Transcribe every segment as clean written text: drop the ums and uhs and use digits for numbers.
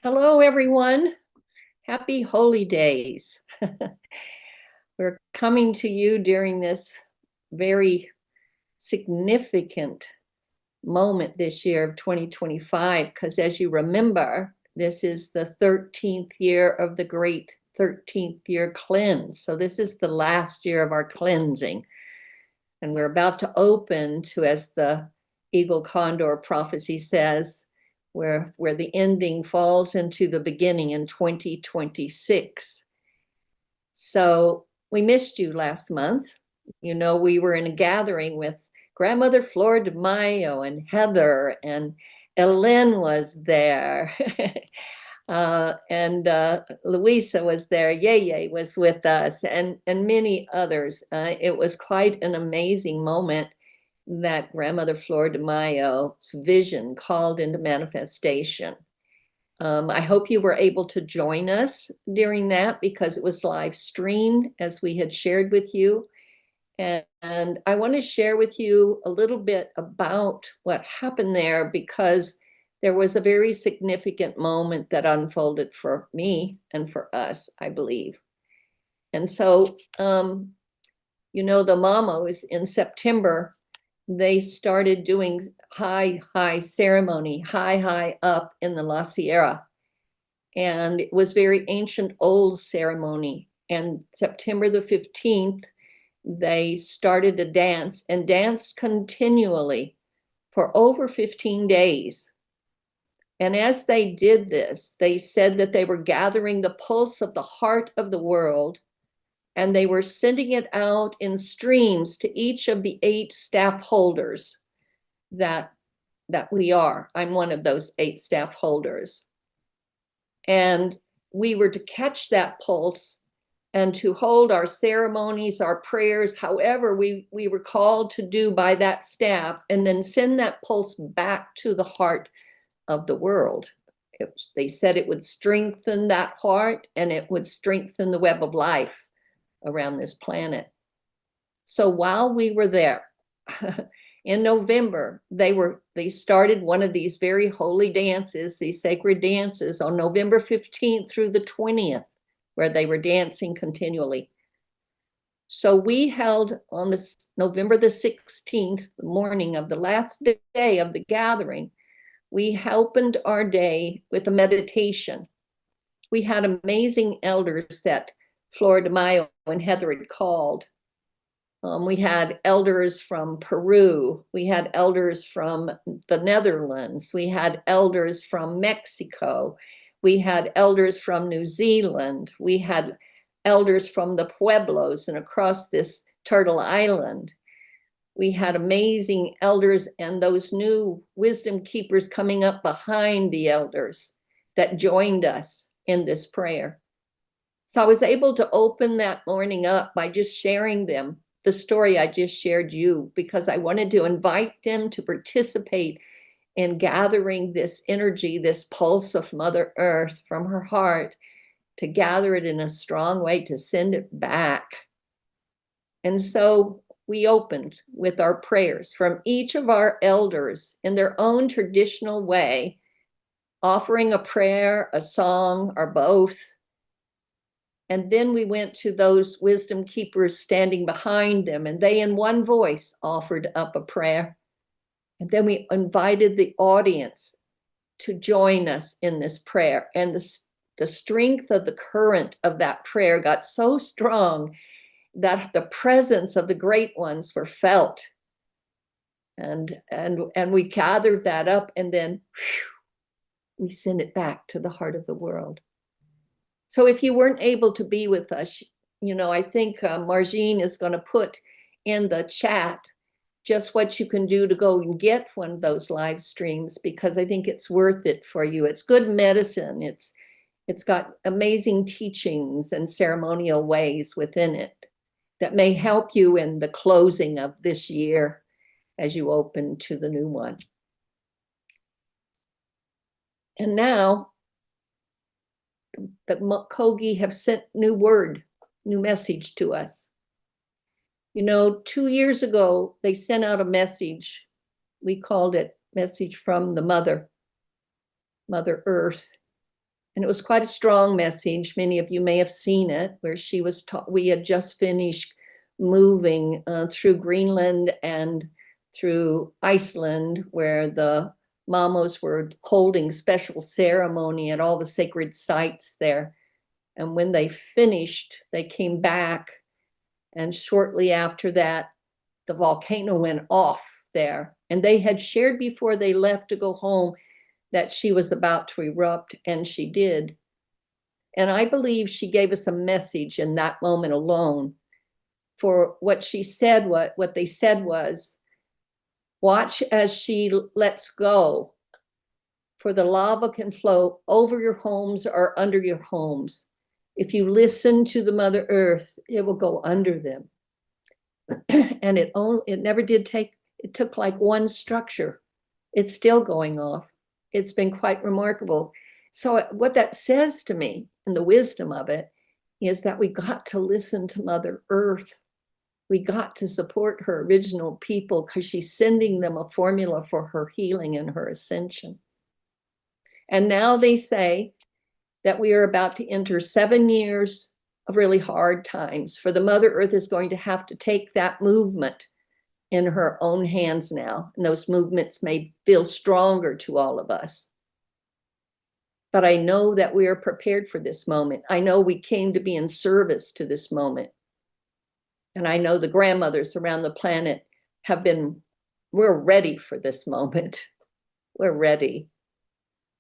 Hello, everyone. Happy Holy Days. We're coming to you during this very significant moment this year of 2025, because as you remember, this is the 13th year of the great 13th year cleanse. So this is the last year of our cleansing. And we're about to open to, as the Eagle Condor prophecy says, where the ending falls into the beginning in 2026. So we missed you last month. You know, we were in a gathering with grandmother Flordemayo and Heather, and Elin was there. And Louisa was there. Yeye was with us, and many others. It was quite an amazing moment that grandmother Flordemayo's vision called into manifestation. I hope you were able to join us during that because it was live streamed as we had shared with you. And I want to share with you a little bit about what happened there because there was a very significant moment that unfolded for me and for us, I believe. And so, you know, the mamos in September, they started doing high ceremony, high up in the La Sierra. And it was very ancient old ceremony. And September the 15th, they started a dance and danced continually for over 15 days. And as they did this, they said that they were gathering the pulse of the heart of the world, and they were sending it out in streams to each of the 8 staff holders that we are. I'm one of those 8 staff holders. And we were to catch that pulse and to hold our ceremonies, our prayers, however we were called to do by that staff, and then send that pulse back to the heart of the world. They said it would strengthen that heart and it would strengthen the web of life around this planet. So while we were there in November, they started one of these very holy dances, these sacred dances, on November 15th through the 20th, where they were dancing continually. So we held on this November the 16th, the morning of the last day of the gathering, we opened our day with a meditation. We had amazing elders that Flordemayo and Heather had called. We had elders from Peru. We had elders from the Netherlands. We had elders from Mexico. We had elders from New Zealand. We had elders from the Pueblos and across this Turtle Island. We had amazing elders and those new wisdom keepers coming up behind the elders that joined us in this prayer. So I was able to open that morning up by just sharing them the story I just shared you, because I wanted to invite them to participate in gathering this energy, this pulse of Mother Earth from her heart, to gather it in a strong way, to send it back. And so we opened with our prayers from each of our elders in their own traditional way, offering a prayer, a song, or both. And then we went to those wisdom keepers standing behind them, and they in one voice offered up a prayer. And then we invited the audience to join us in this prayer. And the strength of the current of that prayer got so strong that the presence of the great ones were felt. And we gathered that up, and then we sent it back to the heart of the world. So if you weren't able to be with us, you know, I think Margine is going to put in the chat just what you can do to go and get one of those live streams, because I think it's worth it for you. It's good medicine. It's got amazing teachings and ceremonial ways within it that may help you in the closing of this year as you open to the new one. And now the Kogi have sent new message to us. You know, 2 years ago, they sent out a message. We called it Message from the Mother Earth. And it was quite a strong message. Many of you may have seen it, where she was taught. We had just finished moving through Greenland and through Iceland, where the mamos were holding special ceremony at all the sacred sites there. And when they finished, they came back. And shortly after that, the volcano went off there. And they had shared before they left to go home that she was about to erupt, and she did. And I believe she gave us a message in that moment alone. For what she said, what they said was, watch as she lets go, for the lava can flow over your homes or under your homes. If you listen to the Mother Earth, it will go under them. And it never did take, it took like one structure. It's still going off. It's been quite remarkable. So what that says to me, and the wisdom of it, is that we got to listen to Mother Earth. We got to support her original people, because she's sending them a formula for her healing and her ascension. And now they say that we are about to enter 7 years of really hard times, for the Mother Earth is going to have to take that movement in her own hands now. And those movements may feel stronger to all of us. But I know that we are prepared for this moment. I know we came to be in service to this moment. And I know the grandmothers around the planet we're ready for this moment. We're ready,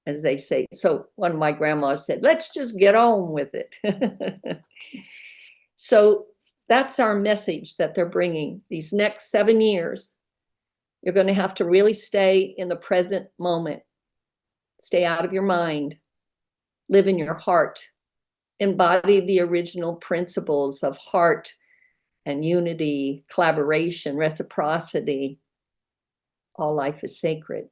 as they say. So one of my grandmas said, let's just get on with it. So that's our message that they're bringing. These next 7 years, you're going to have to really stay in the present moment. Stay out of your mind. Live in your heart. Embody the original principles of heart and unity, collaboration, reciprocity. All life is sacred.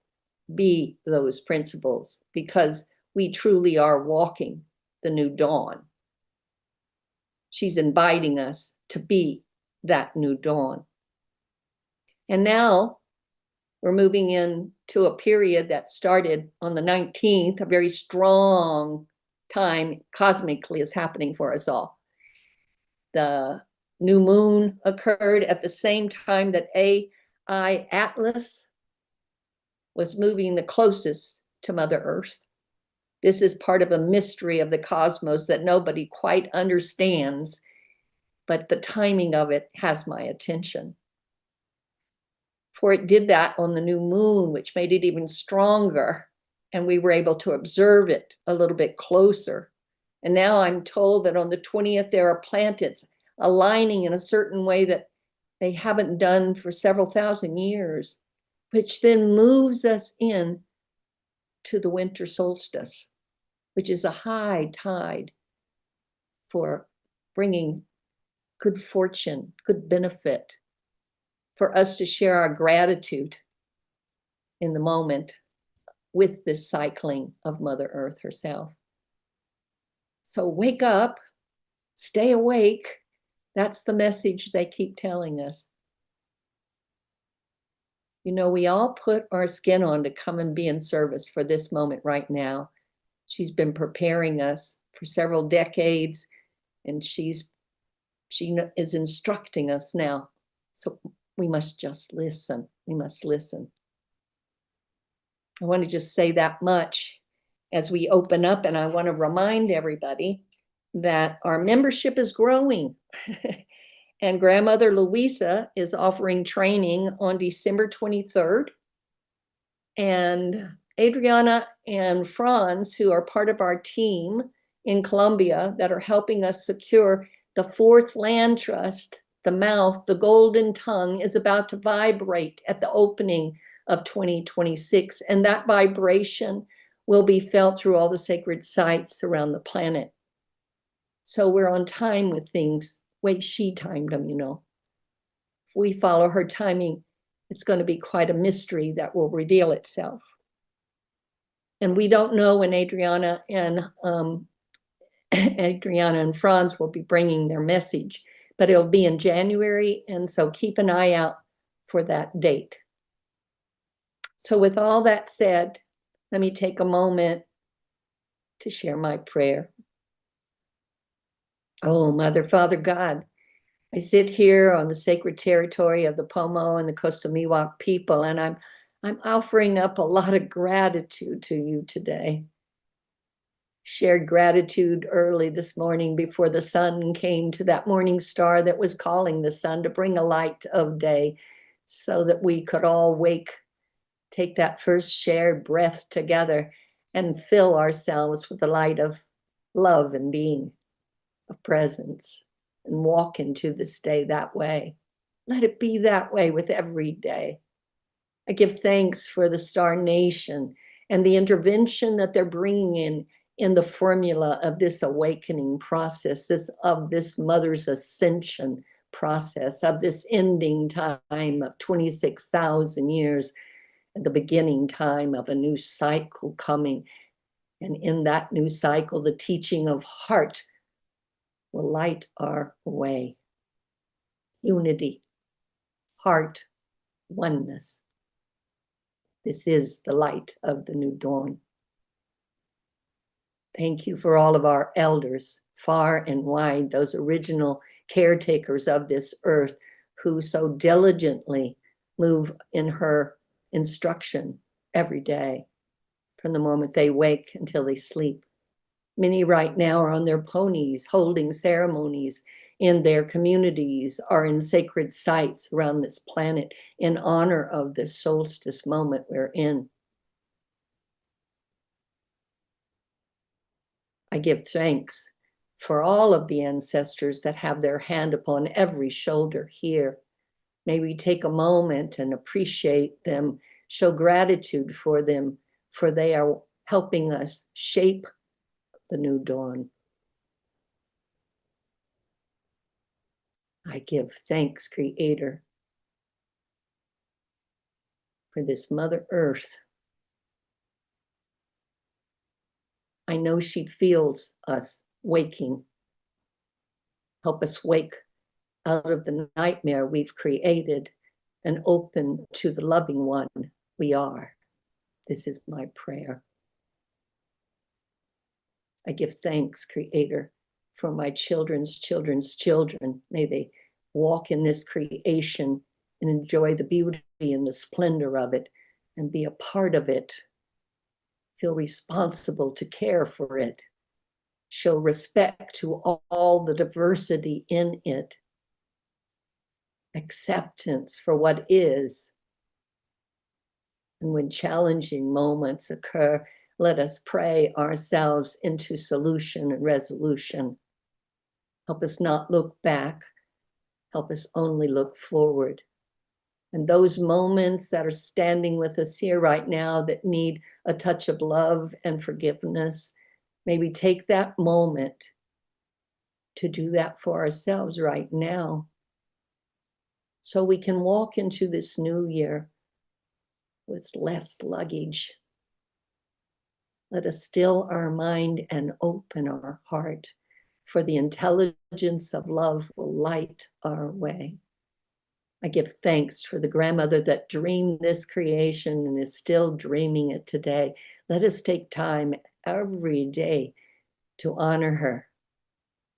Be those principles, because we truly are walking the new dawn. She's inviting us to be that new dawn. And now we're moving into a period that started on the 19th, a very strong time cosmically is happening for us all. The new moon occurred at the same time that AI Atlas was moving the closest to Mother Earth. This is part of a mystery of the cosmos that nobody quite understands, but the timing of it has my attention. For it did that on the new moon, which made it even stronger, and we were able to observe it a little bit closer. And now I'm told that on the 20th, there are planets aligning in a certain way that they haven't done for several thousand years, which then moves us in to the winter solstice, which is a high tide for bringing good fortune, good benefit, for us to share our gratitude in the moment with this cycling of Mother Earth herself. So wake up, stay awake. That's the message they keep telling us. You know, we all put our skin on to come and be in service for this moment right now. She's been preparing us for several decades, and she is instructing us now. So we must just listen. We must listen. I want to just say that much as we open up, and I want to remind everybody that our membership is growing. And Grandmother Louisa is offering training on December 23rd. And Adriana and Franz, who are part of our team in Colombia that are helping us secure the 4th land trust, the mouth, the golden tongue, is about to vibrate at the opening of 2026. And that vibration will be felt through all the sacred sites around the planet. So we're on time with things. Way she timed them, you know. If we follow her timing, it's going to be quite a mystery that will reveal itself. And we don't know when Adriana and Franz will be bringing their message, but it'll be in January, and so keep an eye out for that date. So with all that said, let me take a moment to share my prayer. Oh, Mother, Father God, I sit here on the sacred territory of the Pomo and the Coastal Miwok people, and I'm offering up a lot of gratitude to you today. Shared gratitude early this morning before the sun came to that morning star that was calling the sun to bring a light of day so that we could all wake, take that first shared breath together and fill ourselves with the light of love and being, of presence, and walk into this day that way. Let it be that way with every day. I give thanks for the Star Nation and the intervention that they're bringing in the formula of this awakening process, of this mother's ascension process, of this ending time of 26,000 years, and the beginning time of a new cycle coming. And in that new cycle, the teaching of heart will light our way. Unity, heart, oneness. This is the light of the new dawn. Thank you for all of our elders, far and wide, those original caretakers of this earth who so diligently move in her instruction every day, from the moment they wake until they sleep. Many right now are on their ponies, holding ceremonies in their communities, are in sacred sites around this planet in honor of this solstice moment we're in. I give thanks for all of the ancestors that have their hand upon every shoulder here. May we take a moment and appreciate them, show gratitude for them, for they are helping us shape the new dawn. I give thanks, Creator, for this Mother Earth. I know she feels us waking. Help us wake out of the nightmare we've created and open to the loving one we are. This is my prayer. I give thanks, Creator, for my children's children's children. May they walk in this creation and enjoy the beauty and the splendor of it and be a part of it. Feel responsible to care for it. Show respect to all the diversity in it. Acceptance for what is. And when challenging moments occur, let us pray ourselves into solution and resolution. Help us not look back. Help us only look forward. And those moments that are standing with us here right now that need a touch of love and forgiveness, may we take that moment to do that for ourselves right now, so we can walk into this new year with less luggage. Let us still our mind and open our heart, for the intelligence of love will light our way. I give thanks for the grandmother that dreamed this creation and is still dreaming it today. Let us take time every day to honor her,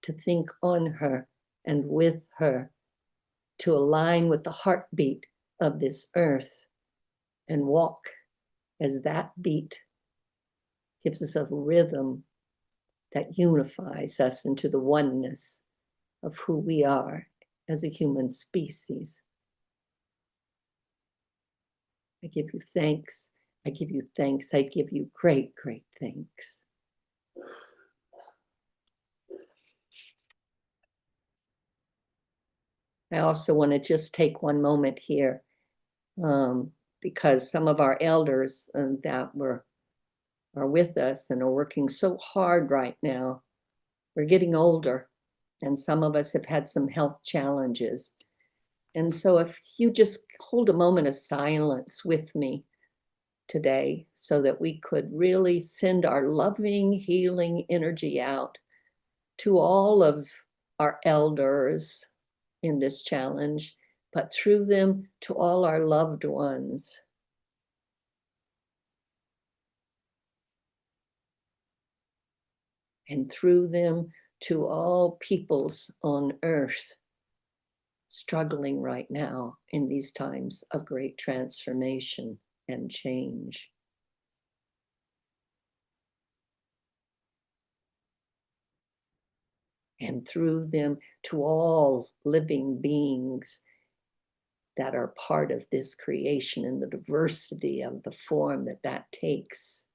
to think on her and with her, to align with the heartbeat of this earth and walk as that beat gives us a rhythm that unifies us into the oneness of who we are as a human species. I give you thanks. I give you thanks. I give you great, great thanks. I also want to just take one moment here because some of our elders that are with us and are working so hard right now. We're getting older, and some of us have had some health challenges. And so if you just hold a moment of silence with me today so that we could really send our loving, healing energy out to all of our elders in this challenge, but through them to all our loved ones. and through them to all peoples on earth struggling right now in these times of great transformation and change. And through them to all living beings that are part of this creation and the diversity of the form that that takes.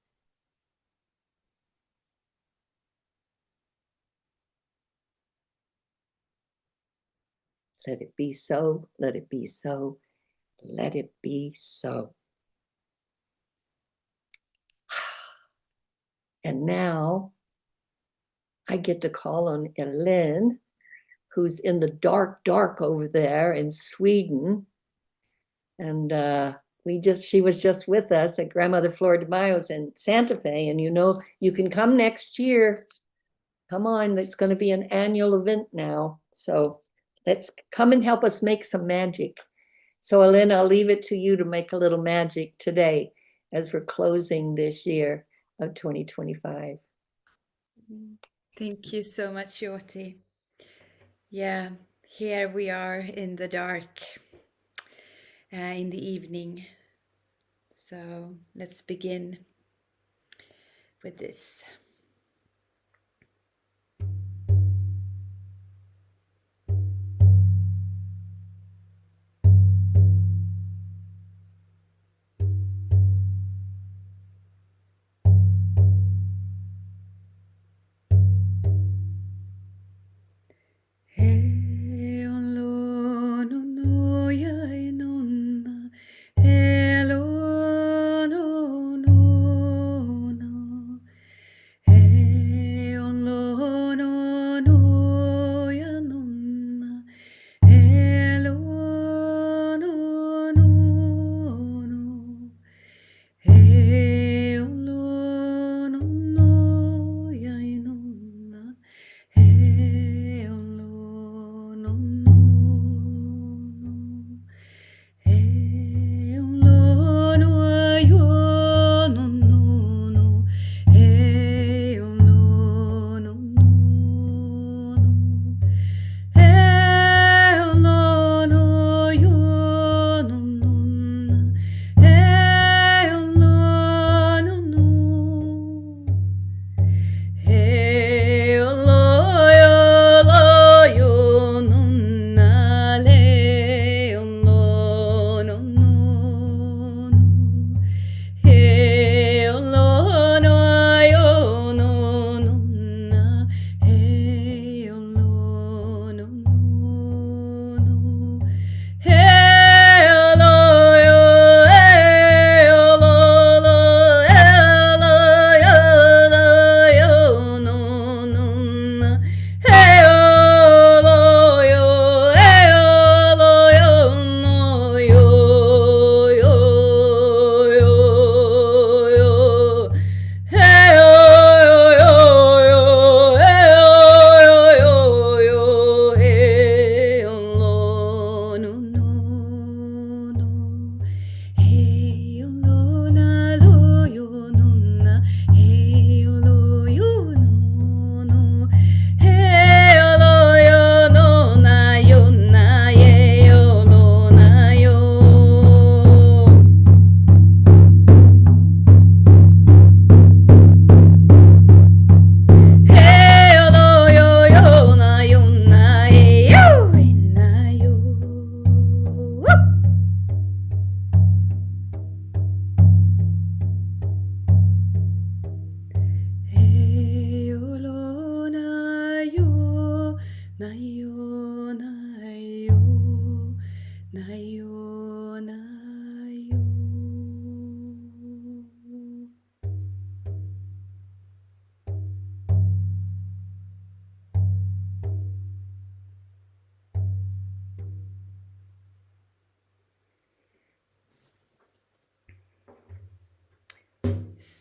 Let it be so, let it be so, let it be so. And now I get to call on Elin, who's in the dark, dark over there in Sweden. And she was just with us at Grandmother Flordemayo's in Santa Fe. And you know, you can come next year. Come on, it's going to be an annual event now. So let's come and help us make some magic. So Elin, I'll leave it to you to make a little magic today as we're closing this year of 2025. Thank you so much, Jyoti. Yeah, here we are in the dark, in the evening. So let's begin with this.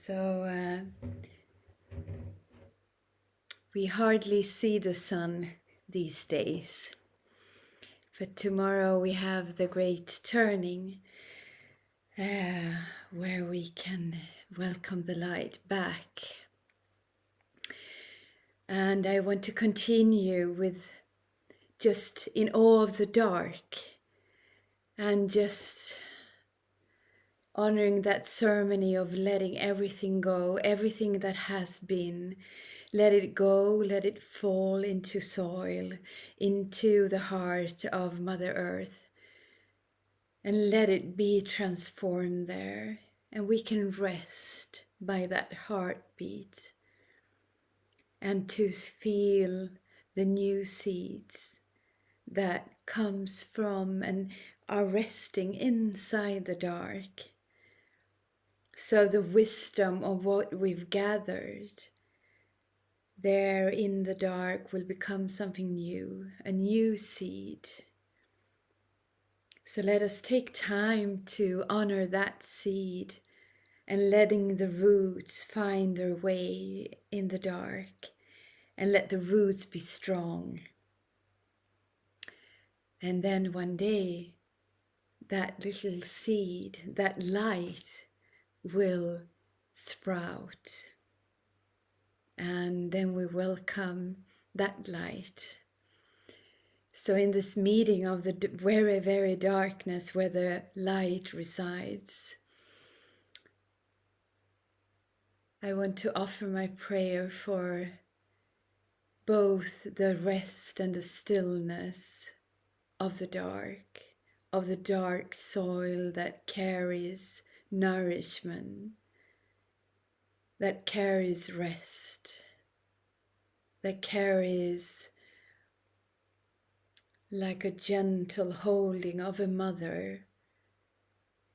So we hardly see the sun these days. But tomorrow we have the great turning where we can welcome the light back. And I want to continue with just in awe of the dark and just honoring that ceremony of letting everything go, everything that has been. Let it go, let it fall into soil, into the heart of Mother Earth, and let it be transformed there. And we can rest by that heartbeat and to feel the new seeds that comes from and are resting inside the dark. So the wisdom of what we've gathered there in the dark will become something new, a new seed. So let us take time to honor that seed and letting the roots find their way in the dark, and let the roots be strong. And then one day, that little seed, that light will sprout. And then we welcome that light. So in this meeting of the very, very darkness where the light resides, I want to offer my prayer for both the rest and the stillness of the dark soil that carries nourishment, that carries rest, that carries like a gentle holding of a mother,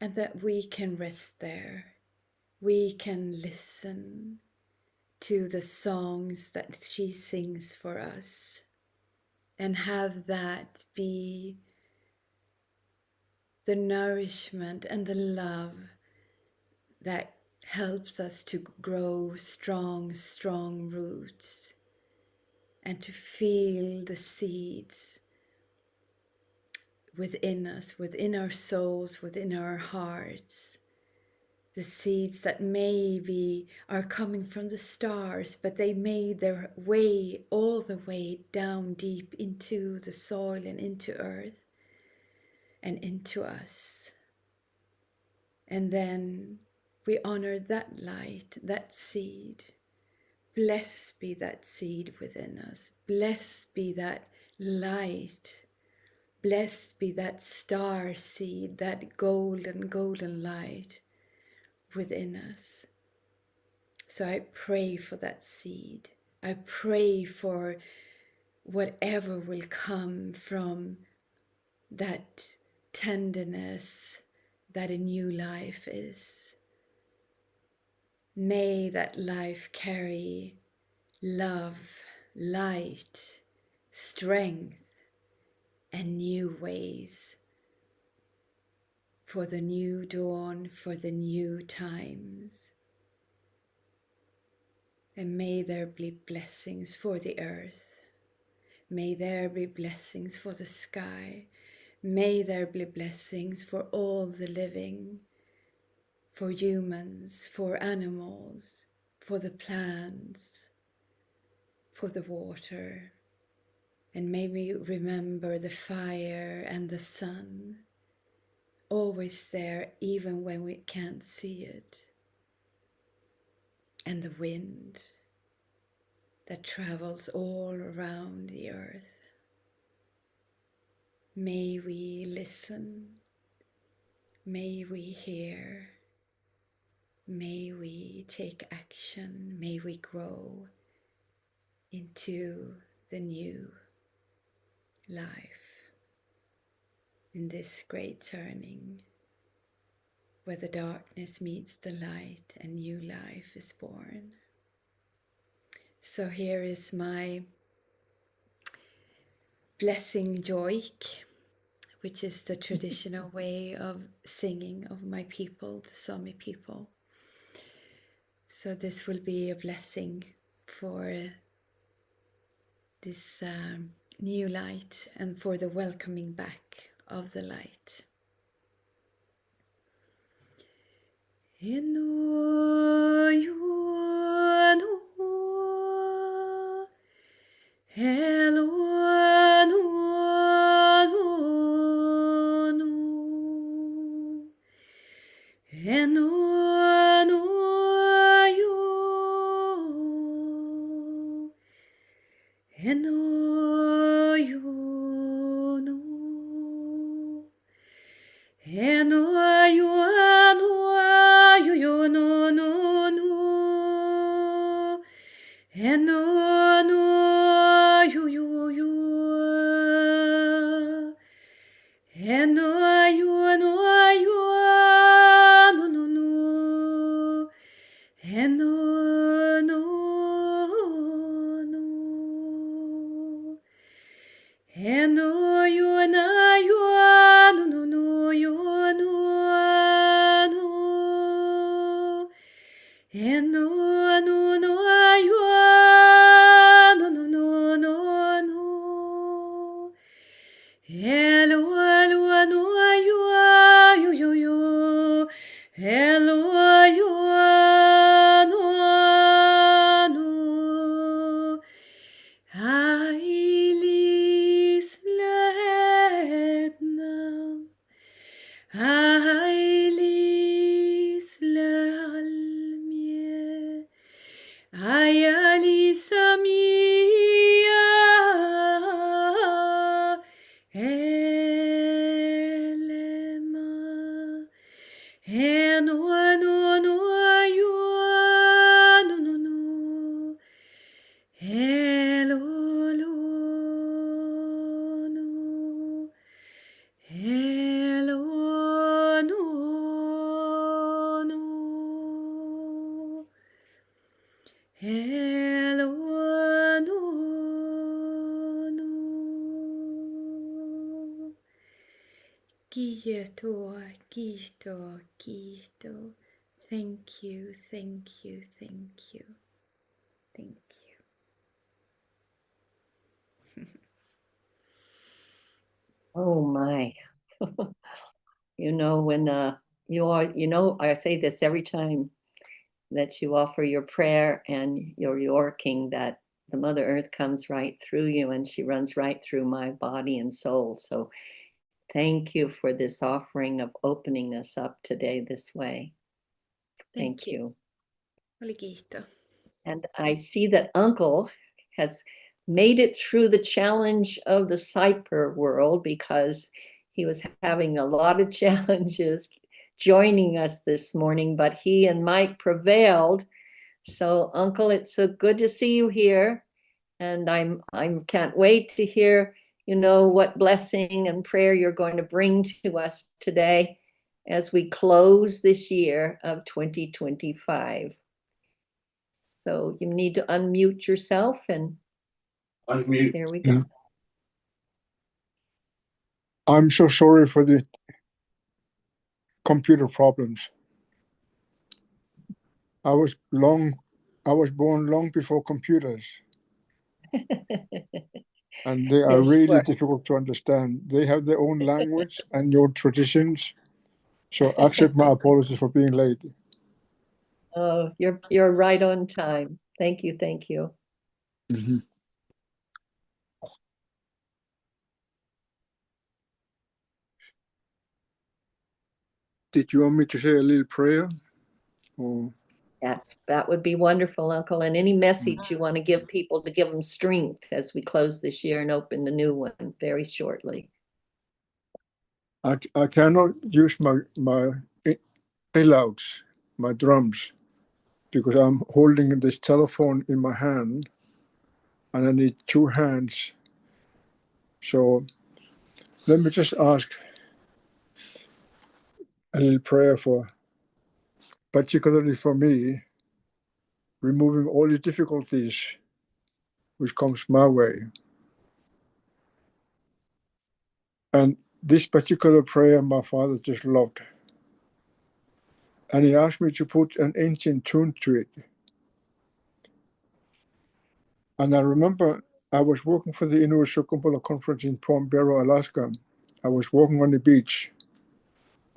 and that we can rest there. We can listen to the songs that she sings for us and have that be the nourishment and the love that helps us to grow strong, strong roots and to feel the seeds within us, within our souls, within our hearts. The seeds that maybe are coming from the stars, but they made their way all the way down deep into the soil and into earth and into us. And then we honor that light, that seed. Blessed be that seed within us. Blessed be that light. Blessed be that star seed, that golden light within us. So I pray for that seed. I pray for whatever will come from that tenderness that a new life is. May that life carry love, light, strength, and new ways for the new dawn, for the new times. And may there be blessings for the earth. May there be blessings for the sky. May there be blessings for all the living, for humans, for animals, for the plants, for the water. And may we remember the fire and the sun, always there even when we can't see it. And the wind that travels all around the earth. May we listen, may we hear, may we take action, may we grow into the new life in this great turning where the darkness meets the light and new life is born. So here is my blessing joik, which is the traditional way of singing of my people, the Sámi people. So this will be a blessing for this new light and for the welcoming back of the light. Enoyo, enoyo, no. Enoyo, enoyo, no, no, no. Enoyo, yo, yo. Enoyo, enoyo, no, no, no. Eno, no, no. Enoyo, enoyo, no, no, no, yo, no, no. Eno, no, no, yo, no, no, no, no, no. Hello, hello, no, yo, yo, yo, yo. Hello, yo, no, no. Ailis lähetnam. Ailis lähalmie. Ailis samia. Elema. Eno, no, no, yo, no, no, no. Hello, no. Hello, no, no. Hello, no, no. Kiito, kiito, kiito. Thank you, thank you, thank you, thank you. Oh my. You know, when you are, you know, I say this every time that you offer your prayer and your yorking, that the Mother Earth comes right through you and she runs right through my body and soul. So thank you for this offering of opening us up today this way. Thank you. Oli kiito. And I see that Uncle has made it through the challenge of the cyber world because he was having a lot of challenges joining us this morning, but he and Mike prevailed. So Uncle, it's so good to see you here. And I can't wait to hear, you know, what blessing and prayer you're going to bring to us today as we close this year of 2025. So you need to unmute yourself and Unmute. there we go. I'm so sorry for the computer problems. I was born long before computers, and they are Yes, really sure. difficult to understand. They have their own language and your traditions. So accept my apologies for being late. Oh, you're right on time. Thank you, thank you. Mhm. Did you want me to say a little prayer? Or That would be wonderful, Uncle. And any message you want to give people to give them strength as we close this year and open the new one very shortly. I cannot use my bailouts, my drums, because I'm holding this telephone in my hand, and I need two hands. So let me just ask a little prayer for, particularly for me, removing all the difficulties which comes my way. And this particular prayer my father just loved. And he asked me to put an ancient tune to it. And I remember I was working for the Inuit Circumpolar Conference in Palm Barrow, Alaska. I was walking on the beach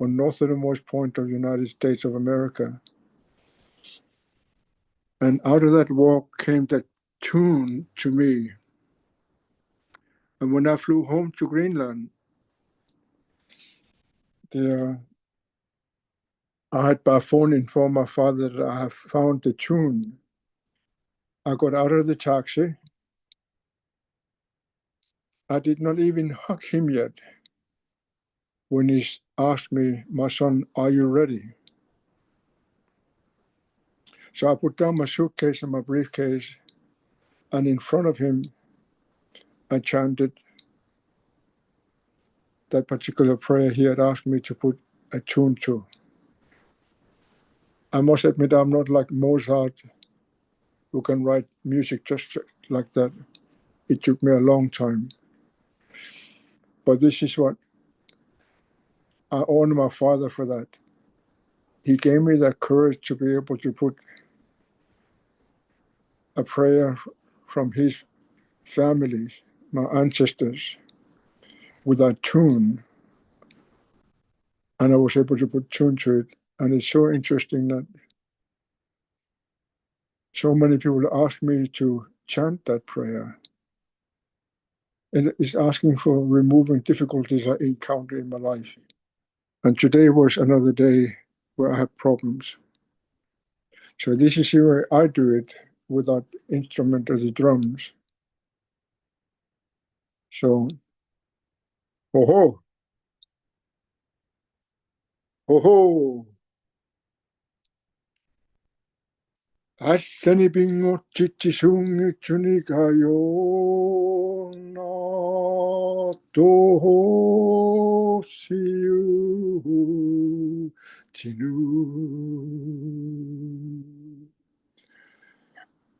on northernmost point of the United States of America. And out of that walk came that tune to me. And when I flew home to Greenland, the I had by phone informed my father that I have found the tune. I got out of the taxi. I did not even hug him yet when he asked me, "My son, are you ready?" So I put down my suitcase and my briefcase, and in front of him, I chanted that particular prayer he had asked me to put a tune to. I must admit, I'm not like Mozart, who can write music just like that. It took me a long time. But this is what I honor my father for that. He gave me that courage to be able to put a prayer from his family, my ancestors, with that tune. And I was able to put tune to it. And it's so interesting that so many people ask me to chant that prayer. And it's asking for removing difficulties I encounter in my life. And today was another day where I had problems. So this is the way I do it without instrument or the drums. So, ho ho, ho ho. Attani bingot chichisungi chunikayo na toho siu chinu.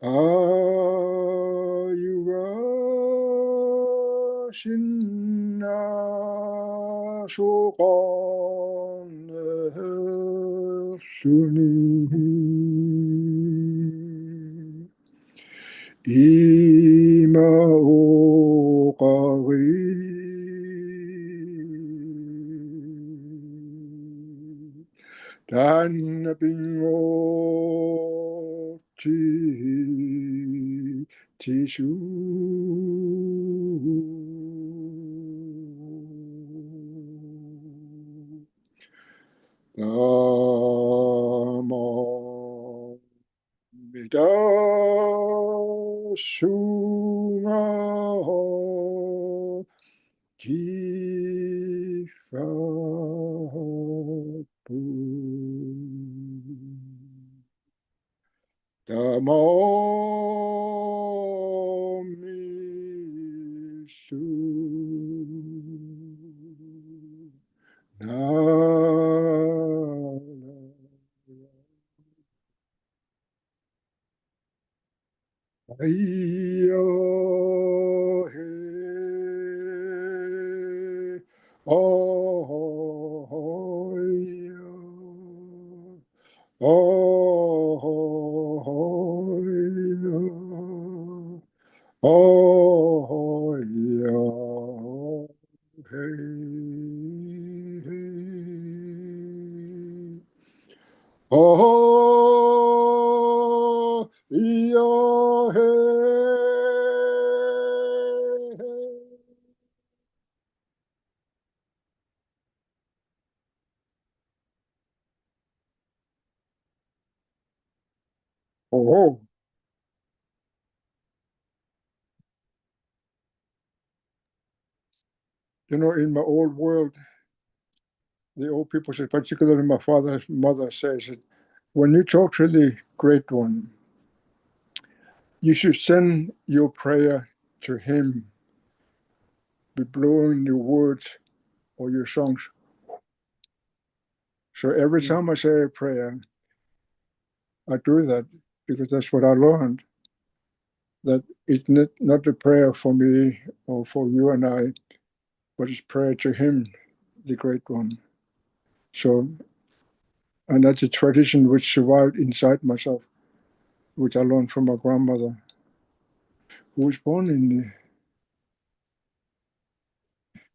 Ayurashinna shokan suni ima okari dan bingo Tishu Namo Mida Sunga Kifapu Namo Misu Nala He Oh Oh, yeah, hey, hey. Oh, yeah, hey, hey. Oh, you know, in my old world, the old people say, particularly my father's mother says it, when you talk to the Great One, you should send your prayer to him, be blowing your words or your songs. So every time I say a prayer, I do that because that's what I learned, that it's not a prayer for me or for you and I, but it's prayer to him, the Great One. So, and that's a tradition which survived inside myself, which I learned from my grandmother, who was born in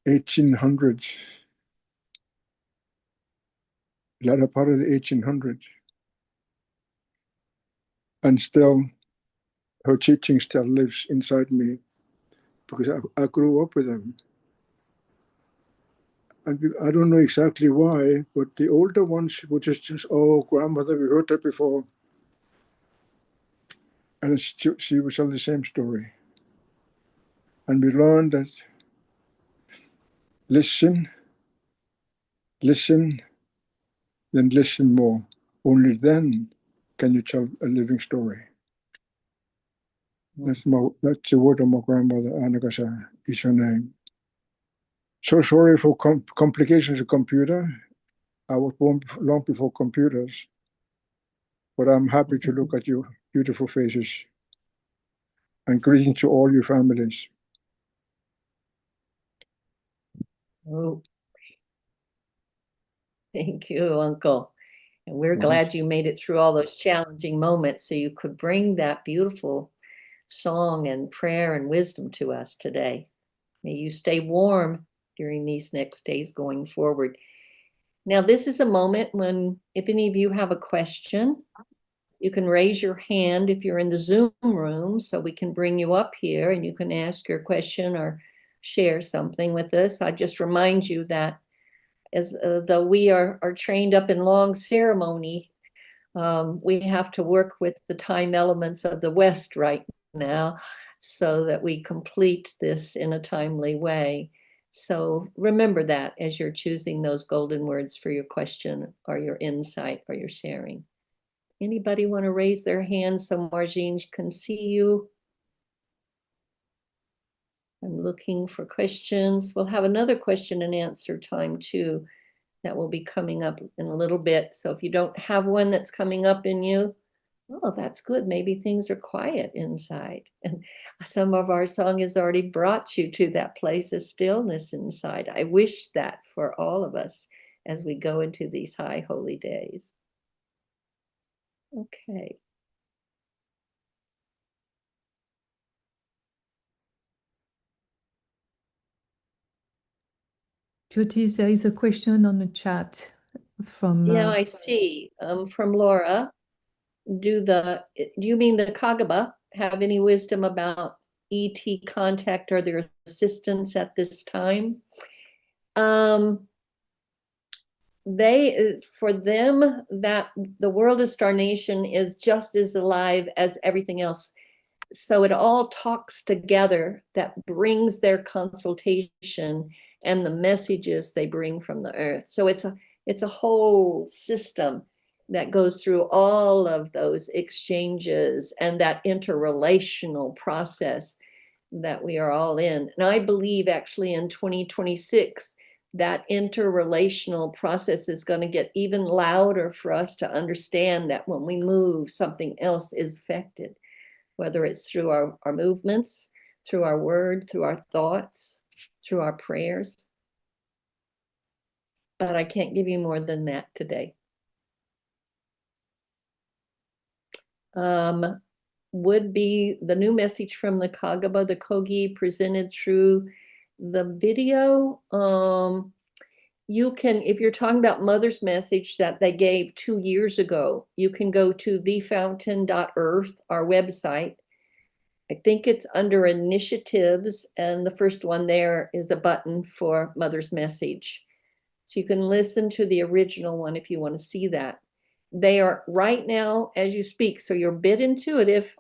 the 1800s, latter part of the 1800s. And still, her teaching still lives inside me because I grew up with them. I don't know exactly why, but the older ones would just, oh, grandmother, we heard that before. And she would tell the same story. And we learned that listen, listen, then listen more. Only then can you tell a living story. That's the word of my grandmother, Angaangaq is her name. So sorry for complications of computer. I was born long before computers, but I'm happy to look at your beautiful faces. And greetings to all your families. Oh, thank you, Uncle. And we're glad you made it through all those challenging moments so you could bring that beautiful song and prayer and wisdom to us today. May you stay warm during these next days going forward. Now, this is a moment when, if any of you have a question, you can raise your hand if you're in the Zoom room so we can bring you up here and you can ask your question or share something with us. I just remind you that as though we are trained up in long ceremony, we have to work with the time elements of the West right now so that we complete this in a timely way. So remember that as you're choosing those golden words for your question or your insight or your sharing. Anybody want to raise their hand so Margine can see you? I'm looking for questions. We'll have another question and answer time too that will be coming up in a little bit. So if you don't have one that's coming up in you, oh, that's good. Maybe things are quiet inside. And some of our song has already brought you to that place of stillness inside. I wish that for all of us as we go into these high holy days. Okay. Jyoti, there is a question on the chat from... Yeah, I see. From Laura. Do you mean the Kagaba have any wisdom about ET contact or their assistance at this time? For them, that the world of Star Nation is just as alive as everything else. So it all talks together that brings their consultation and the messages they bring from the earth. So it's a whole system that goes through all of those exchanges and that interrelational process that we are all in. And I believe actually in 2026, that interrelational process is going to get even louder for us to understand that when we move, something else is affected, whether it's through our movements, through our word, through our thoughts, through our prayers. But I can't give you more than that today. Would be the new message from the Kagaba, the Kogi, presented through the video. You can, if you're talking about Mother's message that they gave 2 years ago, you can go to thefountain.earth, our website. I think it's under initiatives, and the first one there is a button for Mother's message. So you can listen to the original one if you want to see that. They are right now as you speak, so you're a bit intuitive.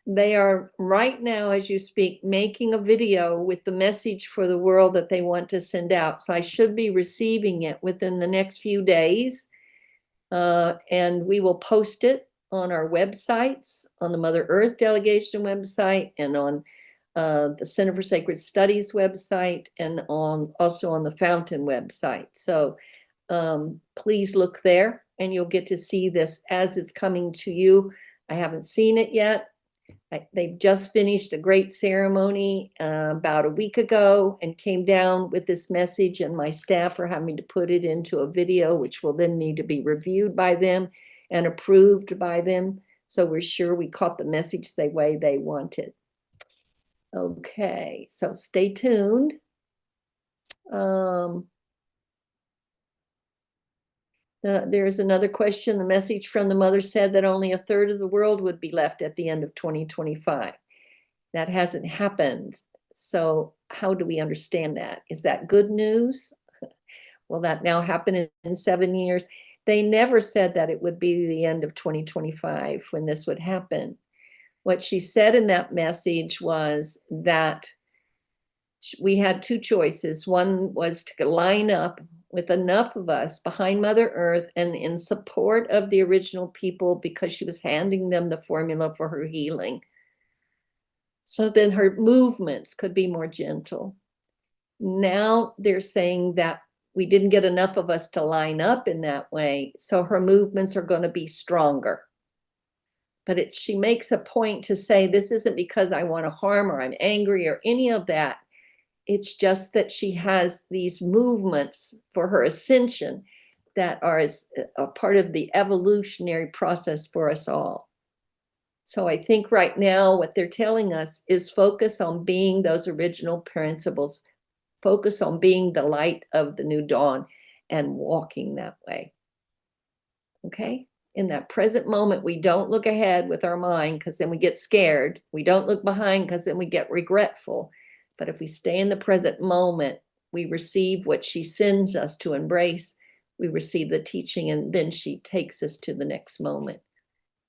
They are right now as you speak making a video with the message for the world that they want to send out. So I should be receiving it within the next few days. And we will post it on our websites, on the Mother Earth Delegation website, and on the Center for Sacred Studies website, and also on the Fountain website. So please look there and you'll get to see this as it's coming to you. I haven't seen it yet. They've just finished a great ceremony about a week ago and came down with this message, and my staff are having to put it into a video, which will then need to be reviewed by them and approved by them. So we're sure we caught the message the way they wanted. Okay, so stay tuned. There's another question. The message from the mother said that only a third of the world would be left at the end of 2025. That hasn't happened. So how do we understand that? Is that good news? Will that now happen in 7 years? They never said that it would be the end of 2025 when this would happen. What she said in that message was that we had two choices. One was to line up with enough of us behind Mother Earth and in support of the original people, because she was handing them the formula for her healing. So then her movements could be more gentle. Now they're saying that we didn't get enough of us to line up in that way, so her movements are going to be stronger. But she makes a point to say, this isn't because I want to harm or I'm angry or any of that. It's just that she has these movements for her ascension that are a part of the evolutionary process for us all. So I think right now what they're telling us is focus on being those original principles, focus on being the light of the new dawn and walking that way. Okay? In that present moment, we don't look ahead with our mind because then we get scared. We don't look behind because then we get regretful. But if we stay in the present moment, we receive what she sends us to embrace. We receive the teaching, and then she takes us to the next moment.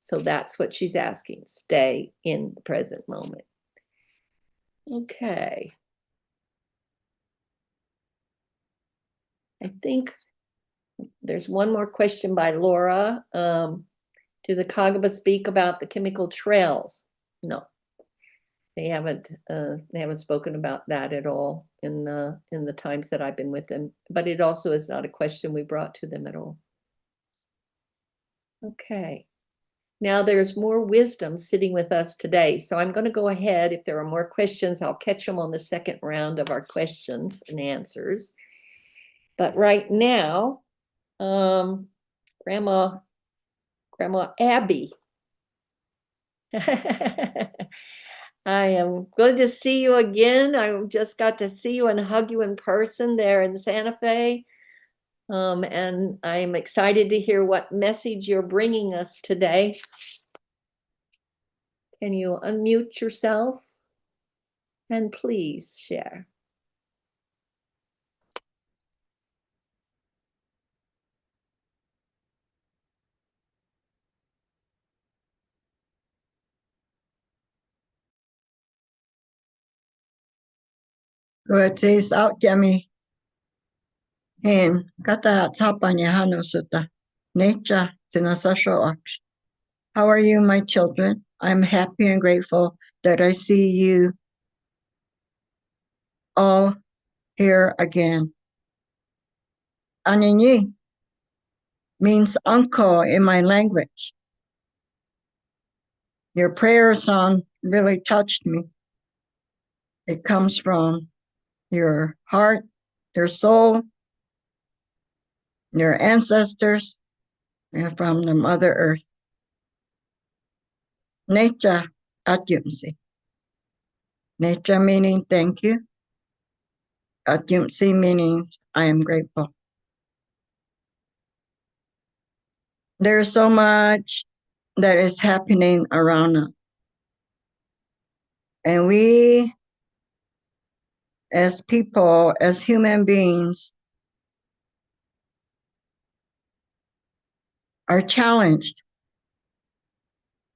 So that's what she's asking. Stay in the present moment. Okay. I think there's one more question by Laura. Do the Kagaba speak about the chemical trails? No, they haven't spoken about that at all in the times that I've been with them. But it also is not a question we brought to them at all. Okay. Now there's more wisdom sitting with us today. So I'm going to go ahead. If there are more questions, I'll catch them on the second round of our questions and answers. But right now, Grandma Abby. I am good to see you again. I just got to see you and hug you in person there in Santa Fe. And I'm excited to hear what message you're bringing us today. Can you unmute yourself? And please share. Ruotsissa autjami hen kata tapanya hanusuta nature tinasashoaks. How are you, my children? I'm happy and grateful that I see you all here again. Anini means uncle in my language. Your prayer song really touched me. It comes from your heart, your soul, your ancestors, and from the Mother Earth. Nature atyumsi. Nature meaning thank you. Atyumsi meaning I am grateful. There's so much that is happening around us. And we, as people, as human beings, are challenged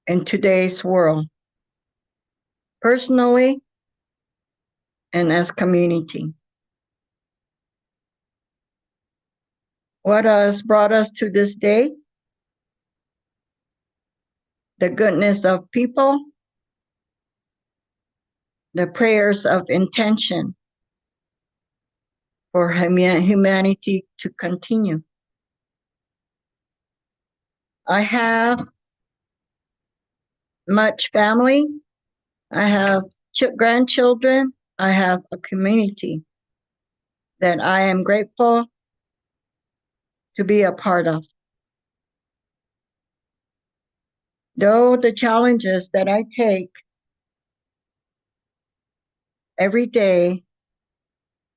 in today's world, personally and as community. What has brought us to this day? The goodness of people, the prayers of intention for humanity to continue. I have much family. I have grandchildren. I have a community that I am grateful to be a part of. Though the challenges that I take every day,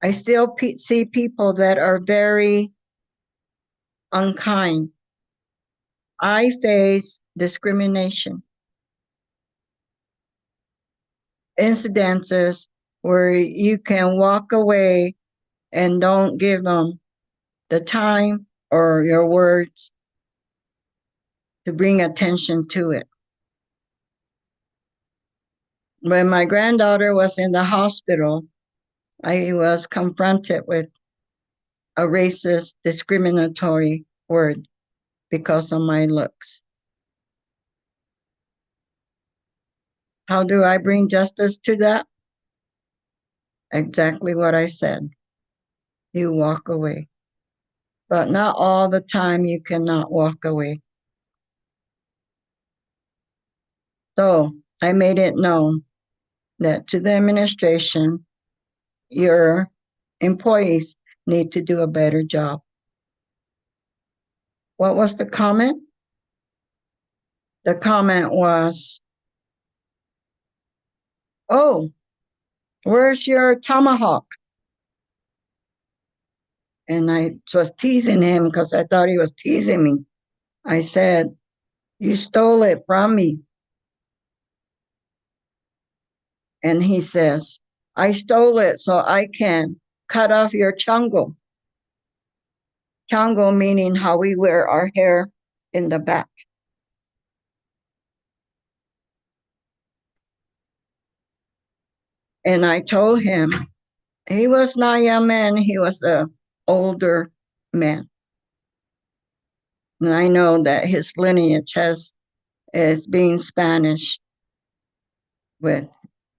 I still see people that are very unkind. I face discrimination, incidences where you can walk away and don't give them the time or your words to bring attention to it. When my granddaughter was in the hospital, I was confronted with a racist, discriminatory word because of my looks. How do I bring justice to that? Exactly what I said. You walk away. But not all the time you cannot walk away. So I made it known that to the administration, your employees need to do a better job. What was the comment? The comment was, oh, where's your tomahawk? And I was teasing him because I thought he was teasing me. I said, you stole it from me. And he says, I stole it so I can cut off your chango. Chango meaning how we wear our hair in the back. And I told him, he was not a young man, he was an older man. And I know that his lineage is being Spanish with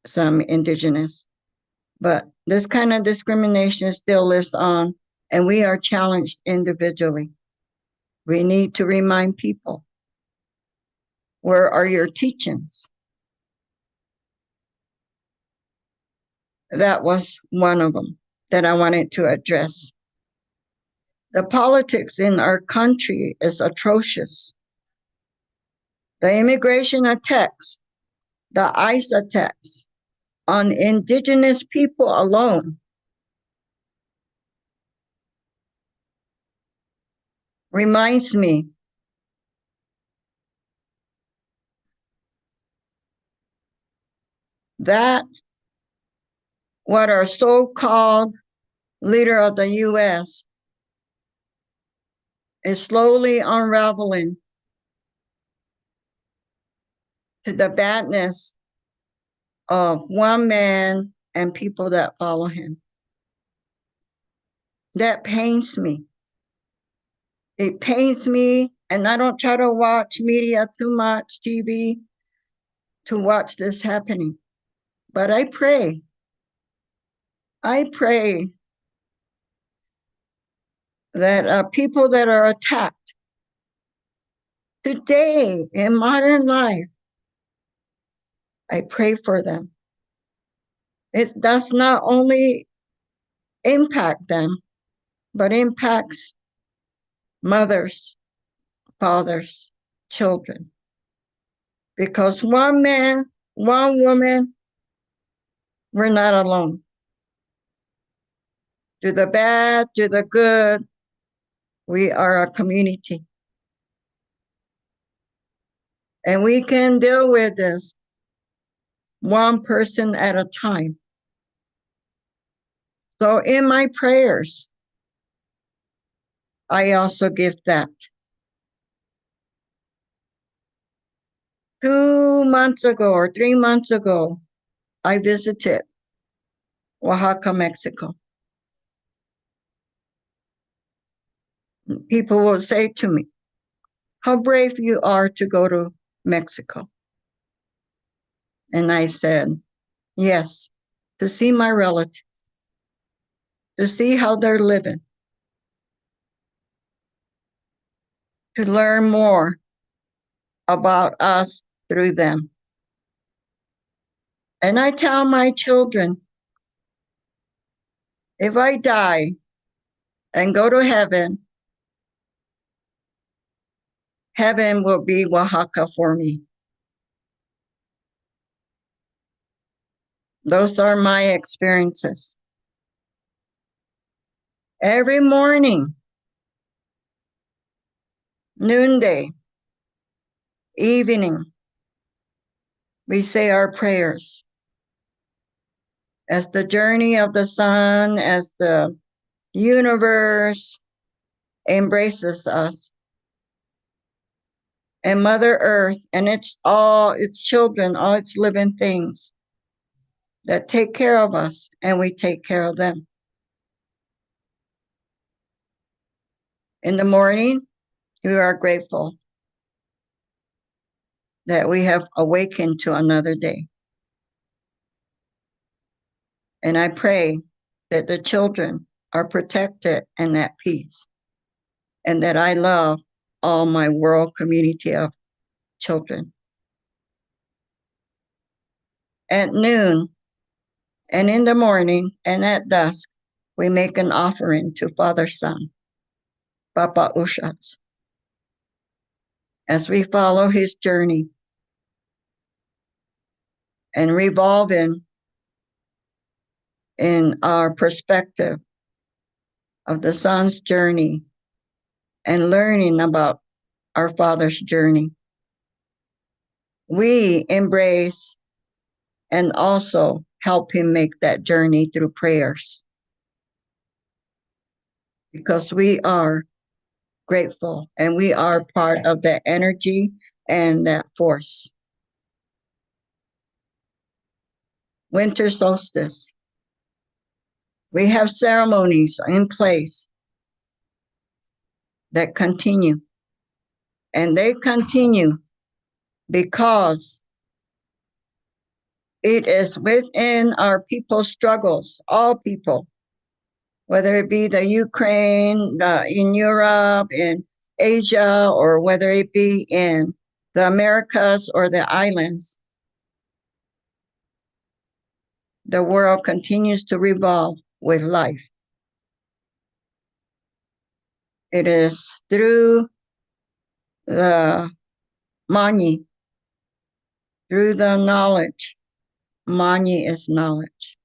some indigenous. But this kind of discrimination still lives on, and we are challenged individually. We need to remind people, where are your teachings? That was one of them that I wanted to address. The politics in our country is atrocious. The immigration attacks, the ICE attacks on indigenous people alone reminds me that what our so-called leader of the US is slowly unraveling to the badness of one man and people that follow him. That pains me. It pains me, and I don't try to watch media too much, TV, to watch this happening. But I pray that people that are attacked today in modern life, I pray for them. It does not only impact them, but impacts mothers, fathers, children. Because one man, one woman, we're not alone. Do the bad, do the good, we are a community. And we can deal with this one person at a time. So in my prayers, I also give that. 2 months ago or 3 months ago, I visited Oaxaca, Mexico. People will say to me, how brave you are to go to Mexico. And I said, yes, to see my relative, to see how they're living, to learn more about us through them. And I tell my children, if I die and go to heaven, heaven will be Oaxaca for me. Those are my experiences. Every morning, noonday, evening, we say our prayers. As the journey of the sun, as the universe embraces us. And Mother Earth and all its children, all its living things that take care of us, and we take care of them. In the morning, we are grateful that we have awakened to another day. And I pray that the children are protected and at peace, and that I love all my world community of children. At noon and in the morning and at dusk, we make an offering to Father Son, Papa Ushats, as we follow his journey and revolving in our perspective of the Son's journey and learning about our Father's journey. We embrace and also help him make that journey through prayers, because we are grateful and we are part of that energy and that force. Winter solstice. We have ceremonies in place that continue, and they continue because it is within our people's struggles, all people, whether it be the Ukraine, in Europe, in Asia, or whether it be in the Americas or the islands. The world continues to revolve with life. It is through the mani, through the knowledge. Mani is knowledge.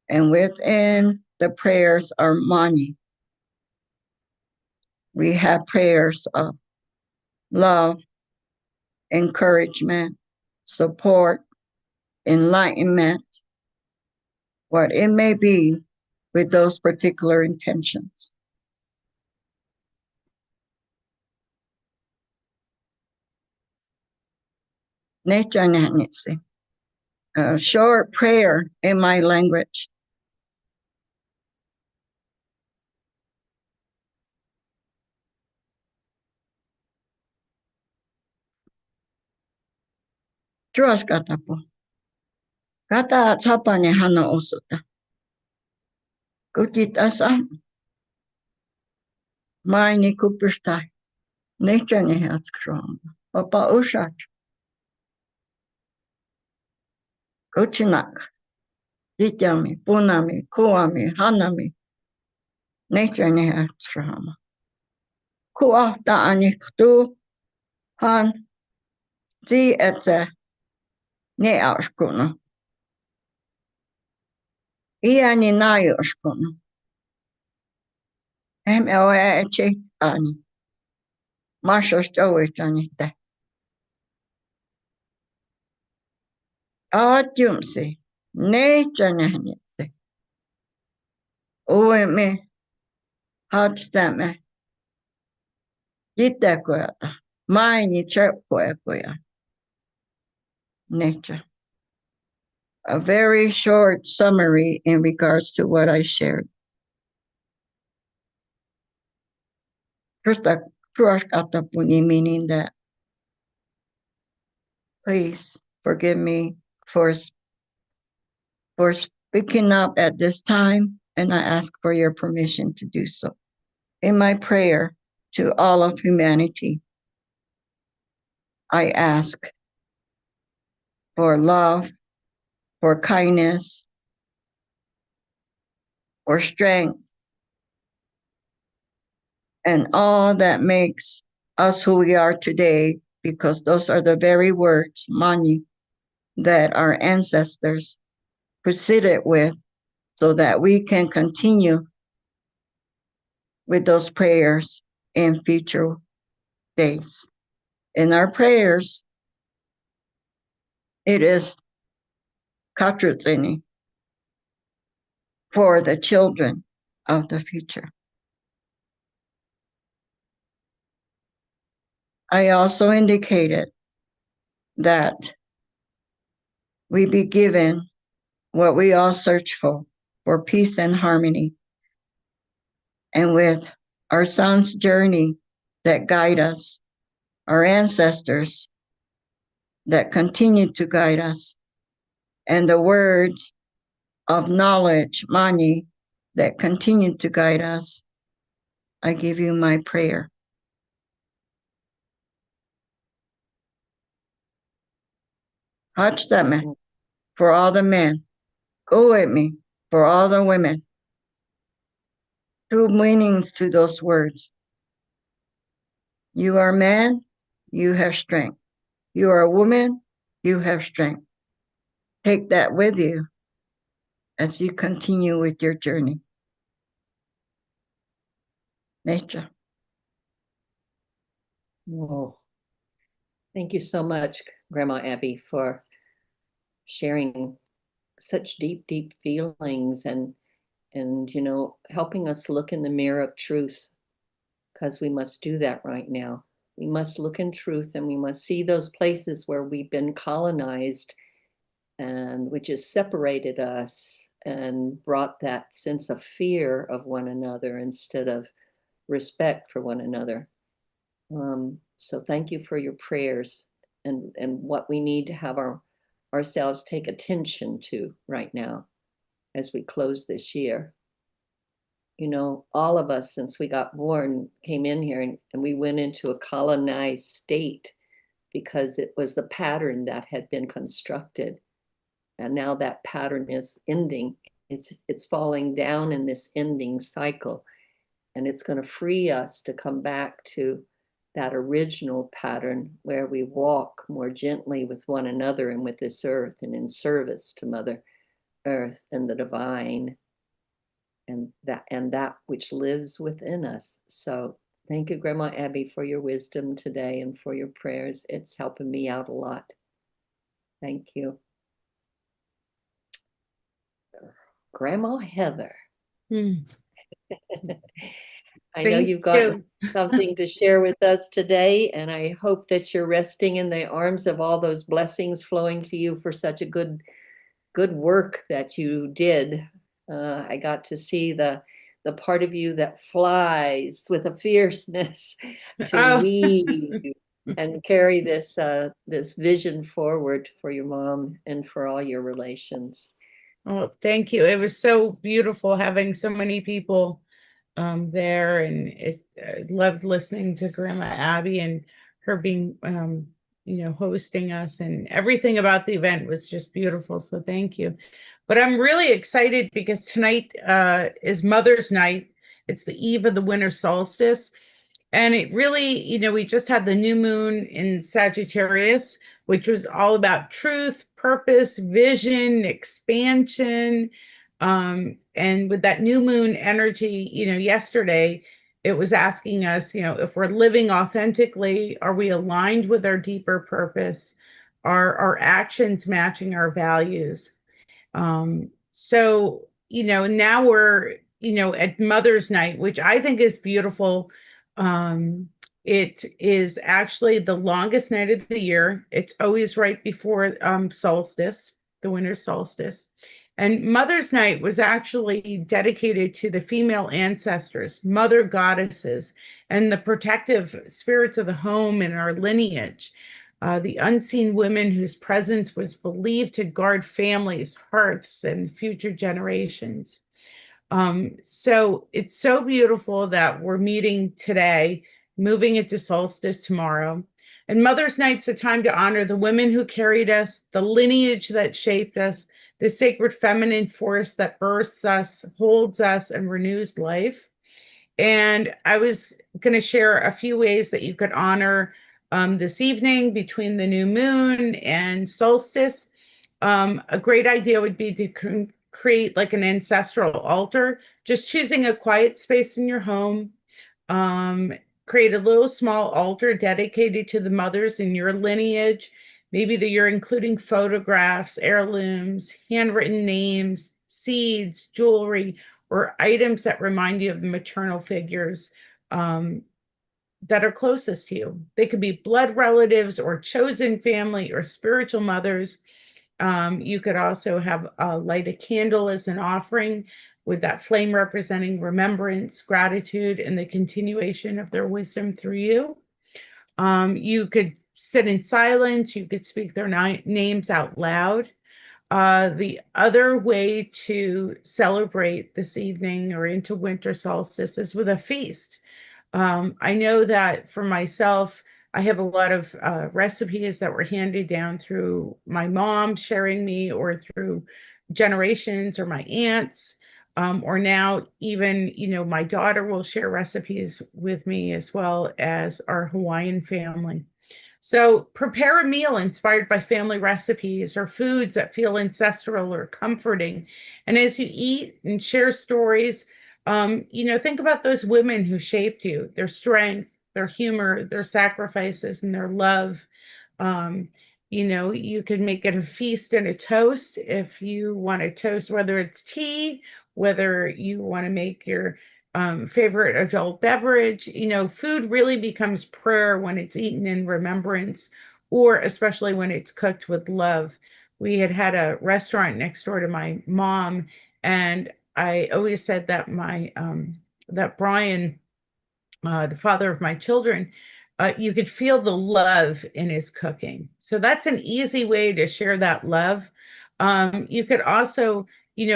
And within the prayers are mani. We have prayers of love, encouragement, support, enlightenment, what it may be with those particular intentions. A short prayer in my language. Terus kata po. Kata Sápmi hana osuta. Kukit asam. Mai ni kupustai. Nature ni hatskrom. Papa ushak. Kuchinak. Dityami, punami, kuami, hanami. Nature ni hatskrom. Kuah ta aniktu han. Zi etse. Ne ashkuno. Iani nayo ashkuno. Hem ewe eche ani. Marshos jowe chanite. Atyumsi. Ne chanyanite. Uwe me. Hadstemme. Jite koyata. Maini chep koya. Nature. A very short summary in regards to what I shared. First, a crush atapuni, meaning that please forgive me for speaking up at this time, and I ask for your permission to do so. In my prayer to all of humanity, I ask for love, for kindness, for strength, and all that makes us who we are today, because those are the very words, mani, that our ancestors proceeded with, so that we can continue with those prayers in future days. In our prayers, it is katrutsini for the children of the future. I also indicated that we be given what we all search for peace and harmony. And with our son's journey that guide us, our ancestors that continue to guide us, and the words of knowledge, Mani, that continue to guide us, I give you my prayer. Hachsame for all the men. Go with me for all the women. Two meanings to those words. You are a man, you have strength. You are a woman, you have strength. Take that with you as you continue with your journey. Nature. Oh, thank you so much, Grandma Abby, for sharing such deep, deep feelings and helping us look in the mirror of truth, because we must do that right now. We must look in truth, and we must see those places where we've been colonized and which has separated us and brought that sense of fear of one another instead of respect for one another. So thank you for your prayers and what we need to have ourselves take attention to right now as we close this year. All of us, since we got born, came in here and we went into a colonized state because it was the pattern that had been constructed. And now that pattern is ending. It's falling down in this ending cycle. And it's going to free us to come back to that original pattern where we walk more gently with one another and with this earth and in service to Mother Earth and the divine and that which lives within us. So thank you, Grandma Abby, for your wisdom today and for your prayers. It's helping me out a lot. Thank you. Grandma Heather. I know Thanks, you've got Joe. something to share with us today, and I hope that you're resting in the arms of all those blessings flowing to you for such a good work that you did. I got to see the part of you that flies with a fierceness to weave and carry this vision forward for your mom and for all your relations. Oh, thank you. It was so beautiful having so many people there, and I loved listening to Grandma Abby and her being, hosting us, and everything about the event was just beautiful. So thank you. But I'm really excited because tonight is Mother's Night. It's the eve of the winter solstice. And it really, we just had the new moon in Sagittarius, which was all about truth, purpose, vision, expansion. And with that new moon energy, yesterday, it was asking us, if we're living authentically, are we aligned with our deeper purpose? Are our actions matching our values? So, now we're, at Mother's Night, which I think is beautiful. It is actually the longest night of the year. It's always right before solstice, the winter solstice. And Mother's Night was actually dedicated to the female ancestors, mother goddesses, and the protective spirits of the home and our lineage. The unseen women whose presence was believed to guard families, hearths, and future generations. So it's so beautiful that we're meeting today, moving into solstice tomorrow. And Mother's Night's a time to honor the women who carried us, the lineage that shaped us, the sacred feminine force that births us, holds us, and renews life. And I was going to share a few ways that you could honor this evening between the new moon and solstice. A great idea would be to create like an ancestral altar, just choosing a quiet space in your home. Create a little small altar dedicated to the mothers in your lineage. Maybe that you're including photographs, heirlooms, handwritten names, seeds, jewelry, or items that remind you of the maternal figures that are closest to you. They could be blood relatives or chosen family or spiritual mothers. You could also have light a candle as an offering, with that flame representing remembrance, gratitude, and the continuation of their wisdom through you. You could sit in silence. You could speak their names out loud. The other way to celebrate this evening or into winter solstice is with a feast. I know that for myself, I have a lot of recipes that were handed down through my mom sharing me, or through generations, or my aunts, or now even, my daughter will share recipes with me, as well as our Hawaiian family. So prepare a meal inspired by family recipes or foods that feel ancestral or comforting. And as you eat and share stories, think about those women who shaped you, their strength, their humor, their sacrifices, and their love. You could make it a feast and a toast if you want to toast, whether it's tea, whether you want to make your favorite adult beverage. Food really becomes prayer when it's eaten in remembrance, or especially when it's cooked with love. We had a restaurant next door to my mom, and I always said that that Brian, the father of my children, you could feel the love in his cooking. So that's an easy way to share that love. You could also,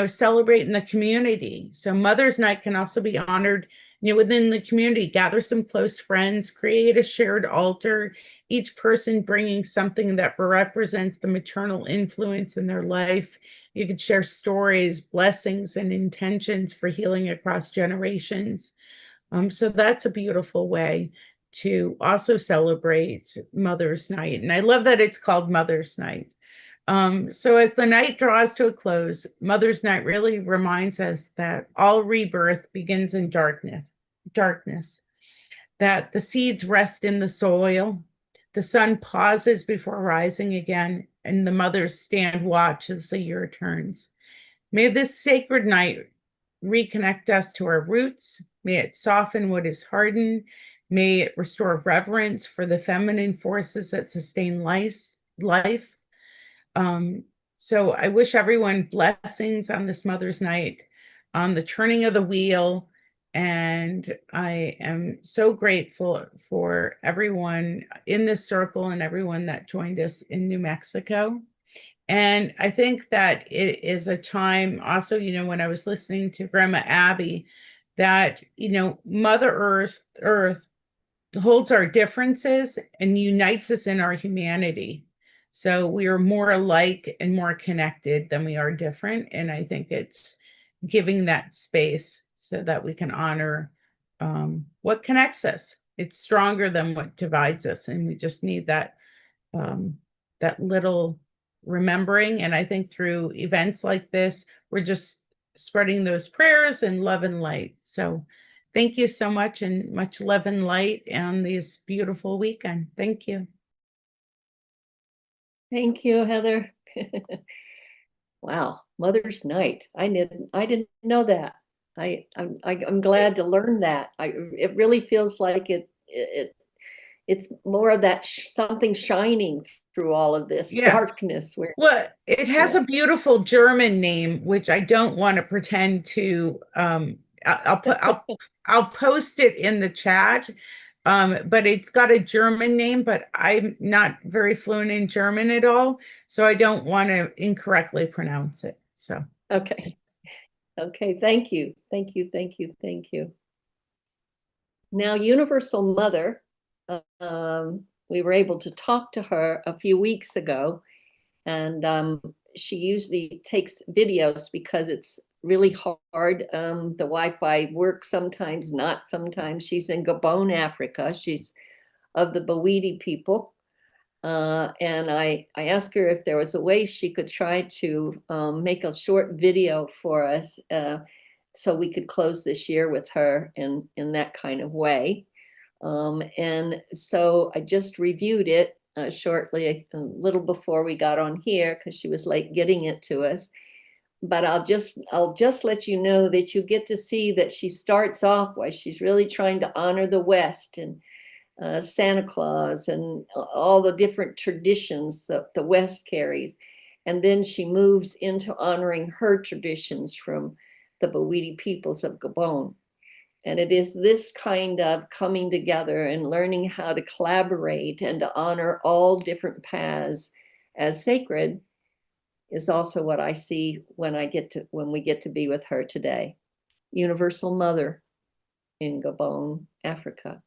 celebrate in the community. So Mother's Night can also be honored, within the community. Gather some close friends, create a shared altar, each person bringing something that represents the maternal influence in their life. You could share stories, blessings, and intentions for healing across generations. So that's a beautiful way to also celebrate Mother's Night. And I love that it's called Mother's Night. So as the night draws to a close, Mother's Night really reminds us that all rebirth begins in darkness, that the seeds rest in the soil, the sun pauses before rising again, and the mothers stand watch as the year turns. May this sacred night reconnect us to our roots. May it soften what is hardened. May it restore reverence for the feminine forces that sustain life. So I wish everyone blessings on this Mother's Night, on the turning of the wheel. And I am so grateful for everyone in this circle and everyone that joined us in New Mexico. And I think that it is a time also, when I was listening to Grandma Abby, that, Mother Earth holds our differences and unites us in our humanity. So we are more alike and more connected than we are different. And I think it's giving that space so that we can honor what connects us. It's stronger than what divides us. And we just need that little remembering. And I think through events like this, we're just spreading those prayers and love and light. So thank you so much, and much love and light on this beautiful weekend. Thank you. Thank you, Heather. Wow, Mother's Night. I didn't know that. I'm glad to learn that. It really feels like it's more of that something shining through all of this darkness. Well, it has a beautiful German name, which I don't want to pretend to. I'll post it in the chat. But it's got a German name, but I'm not very fluent in German at all, so I don't want to incorrectly pronounce it. So okay, thank you. Now, Universal Mother, we were able to talk to her a few weeks ago, and she usually takes videos because it's really hard. The Wi-Fi works sometimes, not sometimes. She's in Gabon, Africa. She's of the Bwiti people. And I asked her if there was a way she could try to make a short video for us so we could close this year with her in that kind of way. And so I just reviewed it shortly, a little before we got on here, because she was late getting it to us. But I'll just let you know that you get to see that she starts off why she's really trying to honor the West, and Santa Claus and all the different traditions that the West carries. And then she moves into honoring her traditions from the Bwiti peoples of Gabon. And it is this kind of coming together and learning how to collaborate and to honor all different paths as sacred is also what I see when we get to be with her today. Universal Mother in Gabon, Africa.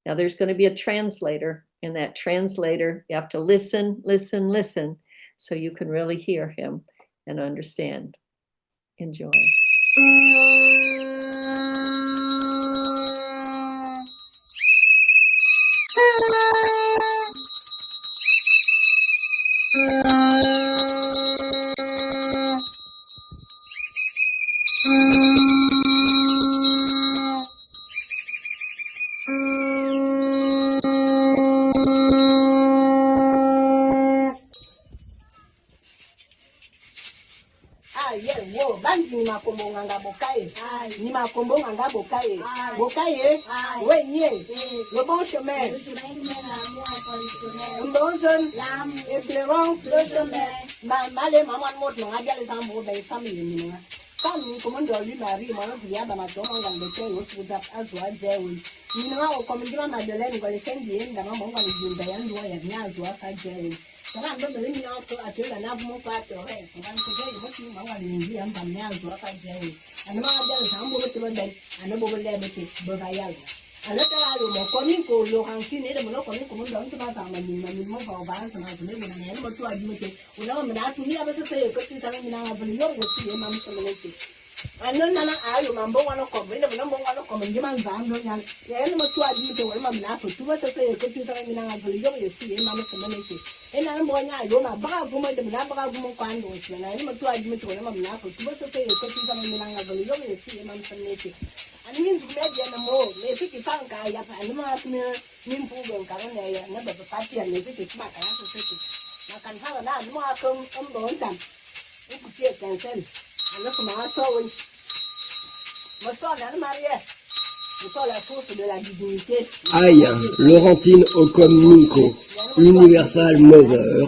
Now there's going to be a translator, and that translator, you have to listen, listen, listen, so you can really hear him and understand. Enjoy. Ni makombo nganga bokaye bokaye wenye le bon chemin mbonzon éclairant le chemin male maman mot no aja le tambo be famille ni na comme commando lui mari mo no dia ba ma to mo nganga ke wo su da azwa jewe ni na o komindima Madeleine ko le kendi enda mama nganga jinda ya ndo ya nya azwa ka jewe sana ndo be ni auto atela na mo pa to re nganga ko je mo ti mama ni ndi amba nya azwa ka jewe ana ma aja le tambo be to ndai ana bo le be ti bo ga ya ana ta lo mo komi ko lo kan ki ne de mo komi ko mo ndo nta ta ma ni mo ba ba ta ma ne mo na mo to aju mo te una mo na tu ni aba se ko ti ta ni na ba ni yo ko ti e ma mo ko le ti ano na na ayo mambo wano ko ne mo wano ko mo jima nzando nya ye mo to aju mo te wo ma na ko tu ba se ko ti ta ni na ba ni yo ko ti e ma mo ko le ti e na mo nya yo ma ba bu mo de na ba bu mo kwa ndo ti na ni mo to aju mo te wo ma na ko tu ba se ko ti ta ni na ba ni yo ko ti e ma mo ko le ti ani min du media na mo le fiki fanka ya pa ani ma tumi min pu ben ka na ya na ba pa ti ne fiki ma ka ya so fiki na kan ha na mo akon do ntam ku ti e kan sen ana ko ma to wi mo so na maria mo so la source de la divinité Aya, Laurentine Okom Minko, Universal Mother,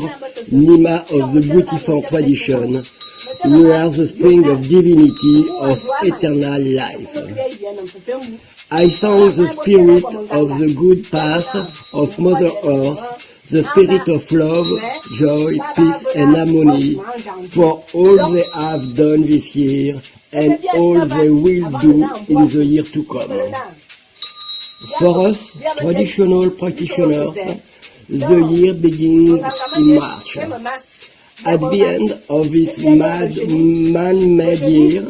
Nima of the beautiful tradition, you are the spring of divinity of eternal life. I sound the spirit of the good path of Mother Earth, the spirit of love, joy, peace and harmony for all they have done this year and all they will do in the year to come. For us, traditional practitioners, the year begins in March. At the end of this man-made year,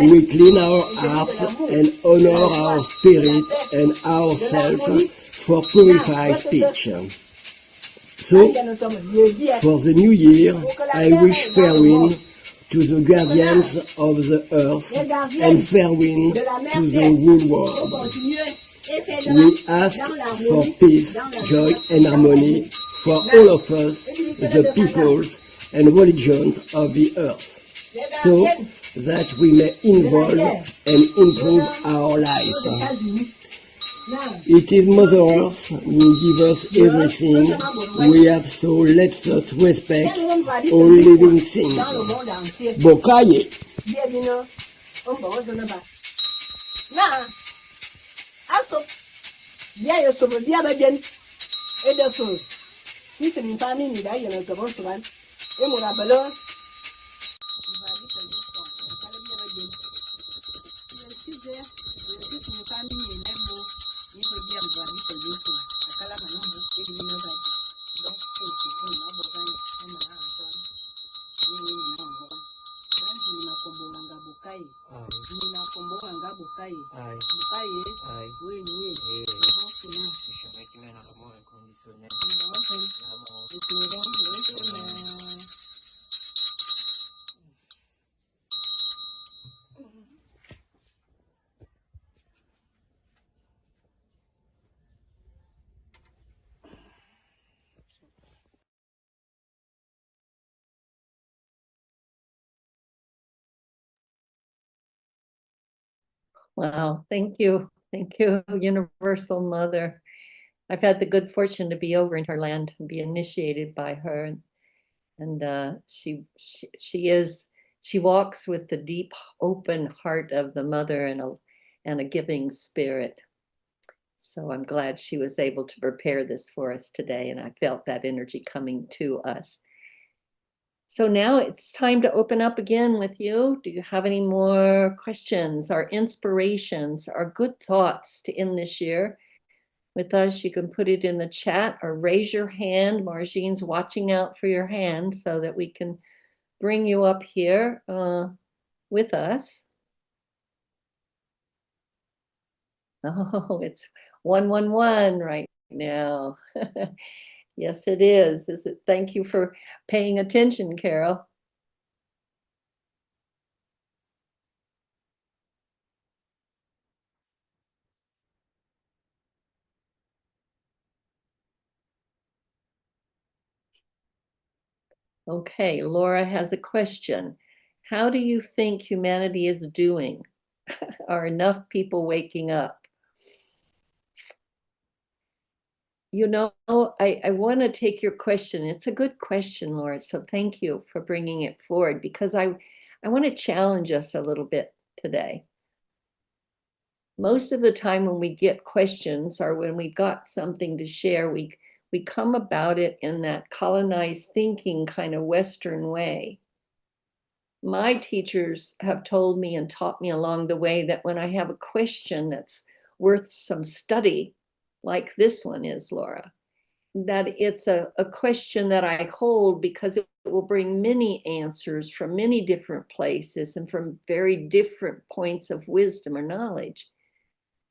we clean our hearts and honor our spirit and ourselves for purified speech. So, for the new year, I wish fair wind to the guardians of the earth and fair wind to the whole world. We ask for peace, joy and harmony for all of us, the peoples and religions of the earth, so that we may involve and improve our life. It is Mother Earth who gives us everything we have, so let us respect all living things. Bokaye. Wow, thank you. Thank you, Universal Mother. I've had the good fortune to be over in her land and be initiated by her. And she walks with the deep, open heart of the mother and a giving spirit. So I'm glad she was able to prepare this for us today, and I felt that energy coming to us. So now it's time to open up again with you. Do you have any more questions or inspirations or good thoughts to end this year with us? You can put it in the chat or raise your hand. Marjine's watching out for your hand so that we can bring you up here with us. Oh, it's 111 right now. Yes, it is. Thank you for paying attention, Carol. Okay, Laura has a question. How do you think humanity is doing? Are enough people waking up? You know, I want to take your question. It's a good question, Laura. So thank you for bringing it forward, because I want to challenge us a little bit today. Most of the time when we get questions or when we got something to share, we come about it in that colonized thinking kind of Western way. My teachers have told me and taught me along the way that when I have a question that's worth some study, like this one is, Laura, that it's a question that I hold because it will bring many answers from many different places and from very different points of wisdom or knowledge.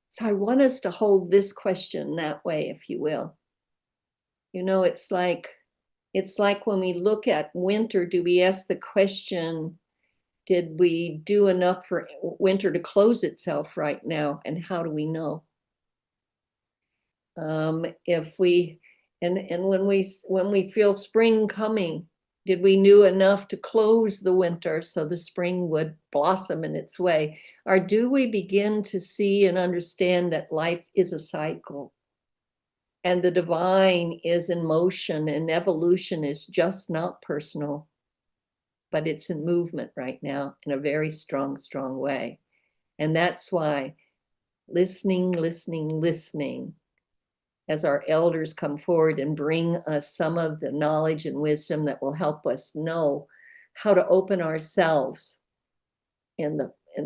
So I want us to hold this question that way, if you will. You know, it's like when we look at winter, do we ask the question, did we do enough for winter to close itself right now? And how do we know? If we, and when we feel spring coming, did we do enough to close the winter so the spring would blossom in its way? Or do we begin to see and understand that life is a cycle and the divine is in motion and evolution is just not personal, but it's in movement right now in a very strong, strong way. And that's why listening, as our elders come forward and bring us some of the knowledge and wisdom that will help us know how to open ourselves and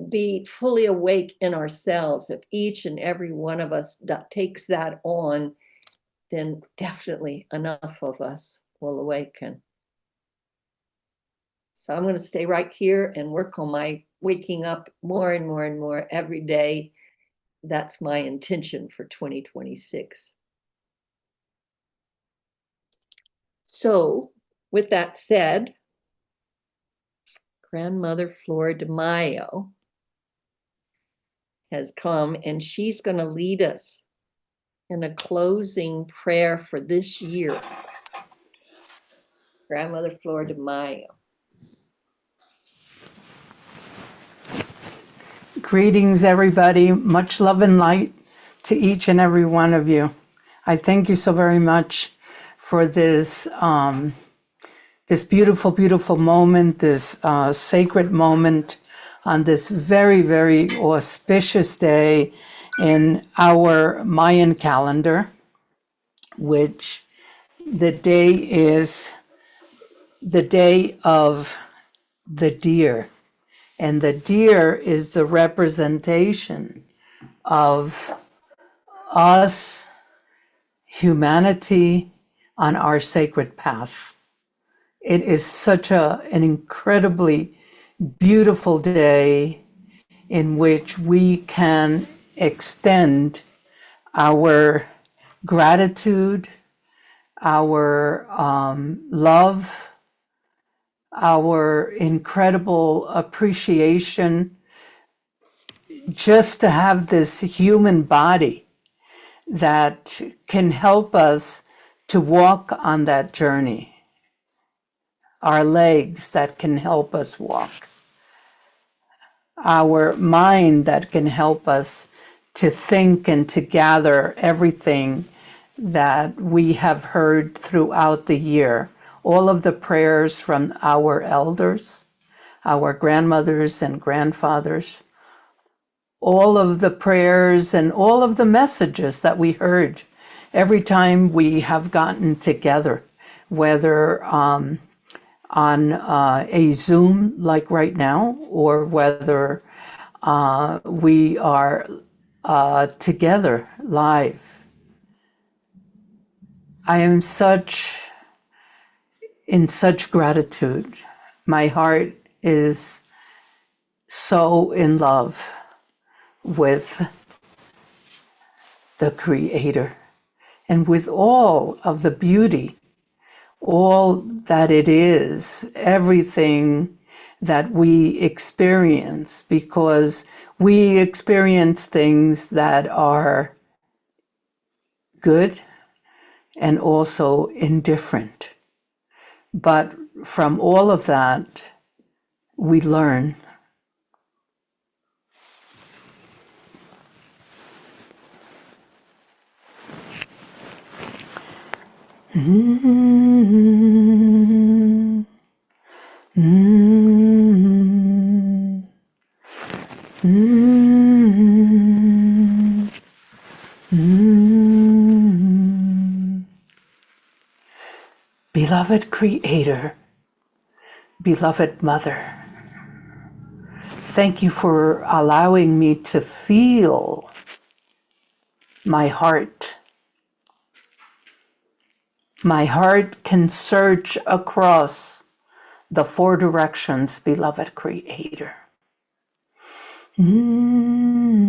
be fully awake in ourselves. If each and every one of us takes that on, then definitely enough of us will awaken. So I'm going to stay right here and work on my waking up more and more and more every day. That's my intention for 2026. So with that said, Grandmother Flordemayo has come and she's going to lead us in a closing prayer for this year. Grandmother Flordemayo. Greetings, everybody. Much love and light to each and every one of you. I thank you so very much for this this beautiful, beautiful moment, this sacred moment on this very, very auspicious day in our Mayan calendar, which the day is the day of the deer. And the deer is the representation of us, humanity, on our sacred path. It is such an incredibly beautiful day in which we can extend our gratitude, our love, our incredible appreciation just to have this human body that can help us to walk on that journey. Our legs that can help us walk. Our mind that can help us to think and to gather everything that we have heard throughout the year, all of the prayers from our elders, our grandmothers and grandfathers, all of the prayers and all of the messages that we heard every time we have gotten together, whether on a Zoom like right now, or whether we are together live. I am in such gratitude. My heart is so in love with the Creator and with all of the beauty, all that it is, everything that we experience, because we experience things that are good and also indifferent. But from all of that, we learn. Mm-hmm. Mm-hmm. Mm-hmm. Mm-hmm. Beloved Creator, beloved Mother, thank you for allowing me to feel my heart. My heart can search across the four directions, beloved Creator. Mm-hmm.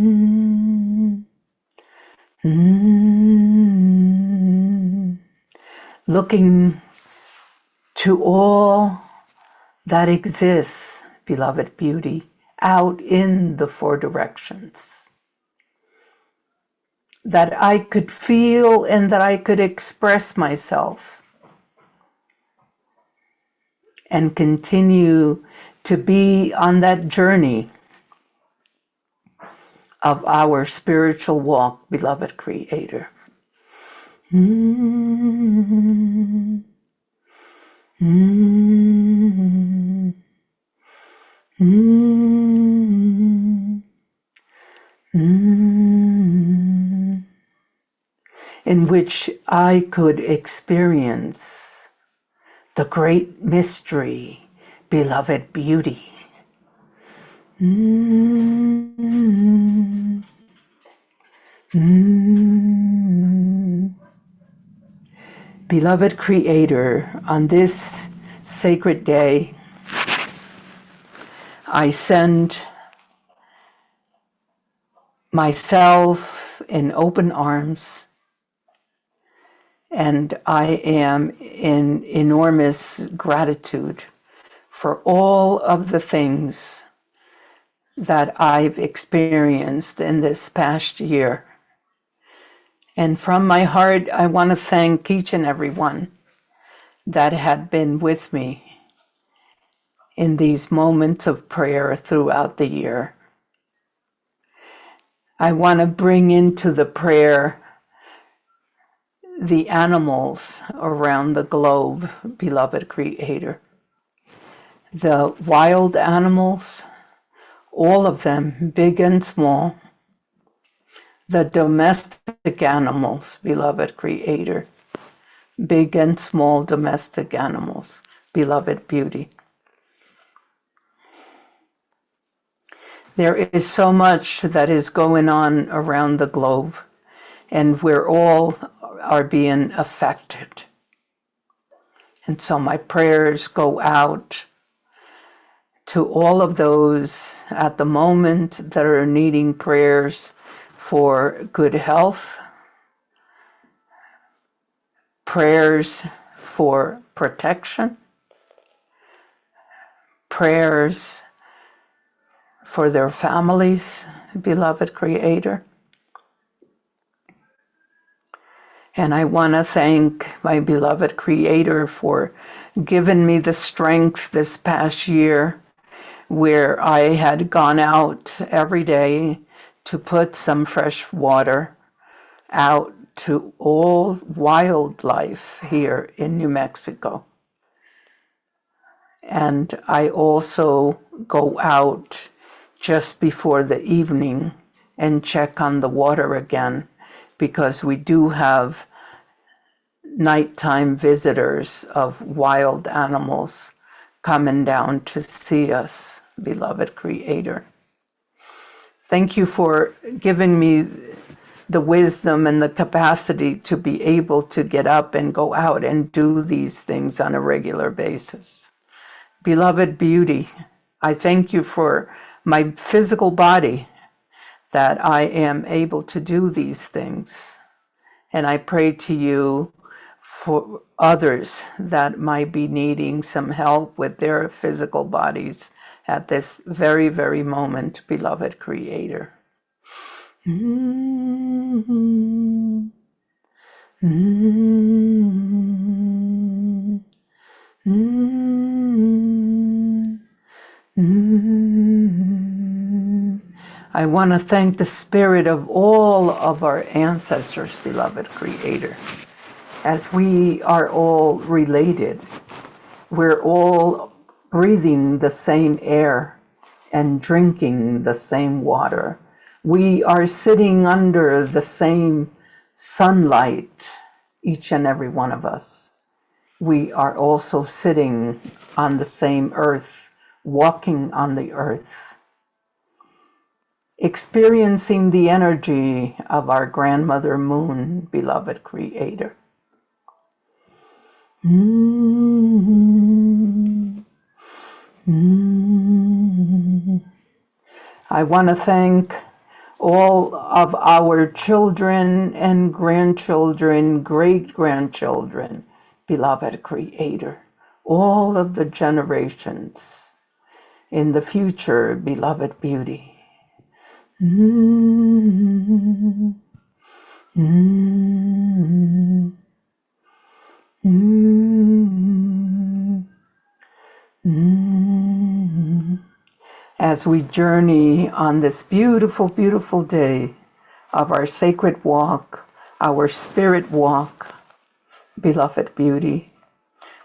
Mm-hmm. Looking to all that exists, beloved beauty, out in the four directions, that I could feel and that I could express myself and continue to be on that journey of our spiritual walk, beloved Creator. Mm-hmm. Mm-hmm. Mm-hmm. Mm-hmm. In which I could experience the great mystery, beloved beauty. Mm-hmm. Mm-hmm. Beloved Creator, on this sacred day, I send myself in open arms, and I am in enormous gratitude for all of the things that I've experienced in this past year. And from my heart, I want to thank each and every one that had been with me in these moments of prayer throughout the year. I want to bring into the prayer the animals around the globe, beloved Creator. The wild animals, all of them, big and small. The domestic animals, beloved Creator. Big and small domestic animals, beloved beauty. There is so much that is going on around the globe, and we're all are being affected. And so my prayers go out to all of those at the moment that are needing prayers for good health, prayers for protection, prayers for their families, beloved Creator. And I want to thank my beloved Creator for giving me the strength this past year, where I had gone out every day to put some fresh water out to all wildlife here in New Mexico. And I also go out just before the evening and check on the water again, because we do have nighttime visitors of wild animals coming down to see us, beloved Creator. Thank you for giving me the wisdom and the capacity to be able to get up and go out and do these things on a regular basis. Beloved Beauty, I thank you for my physical body, that I am able to do these things. And I pray to you for others that might be needing some help with their physical bodies at this very, very moment, beloved Creator. Mm-hmm. Mm-hmm. Mm-hmm. Mm-hmm. I want to thank the spirit of all of our ancestors, beloved Creator. As we are all related, we're all breathing the same air and drinking the same water. We are sitting under the same sunlight, each and every one of us. We are also sitting on the same earth, walking on the earth, experiencing the energy of our grandmother moon, beloved Creator. Mm-hmm. Mm-hmm. I want to thank all of our children and grandchildren, great-grandchildren, beloved Creator, all of the generations in the future, beloved Beauty. Mm-hmm. Mm-hmm. Mm-hmm. Mm-hmm. As we journey on this beautiful, beautiful day of our sacred walk, our spirit walk, beloved Beauty,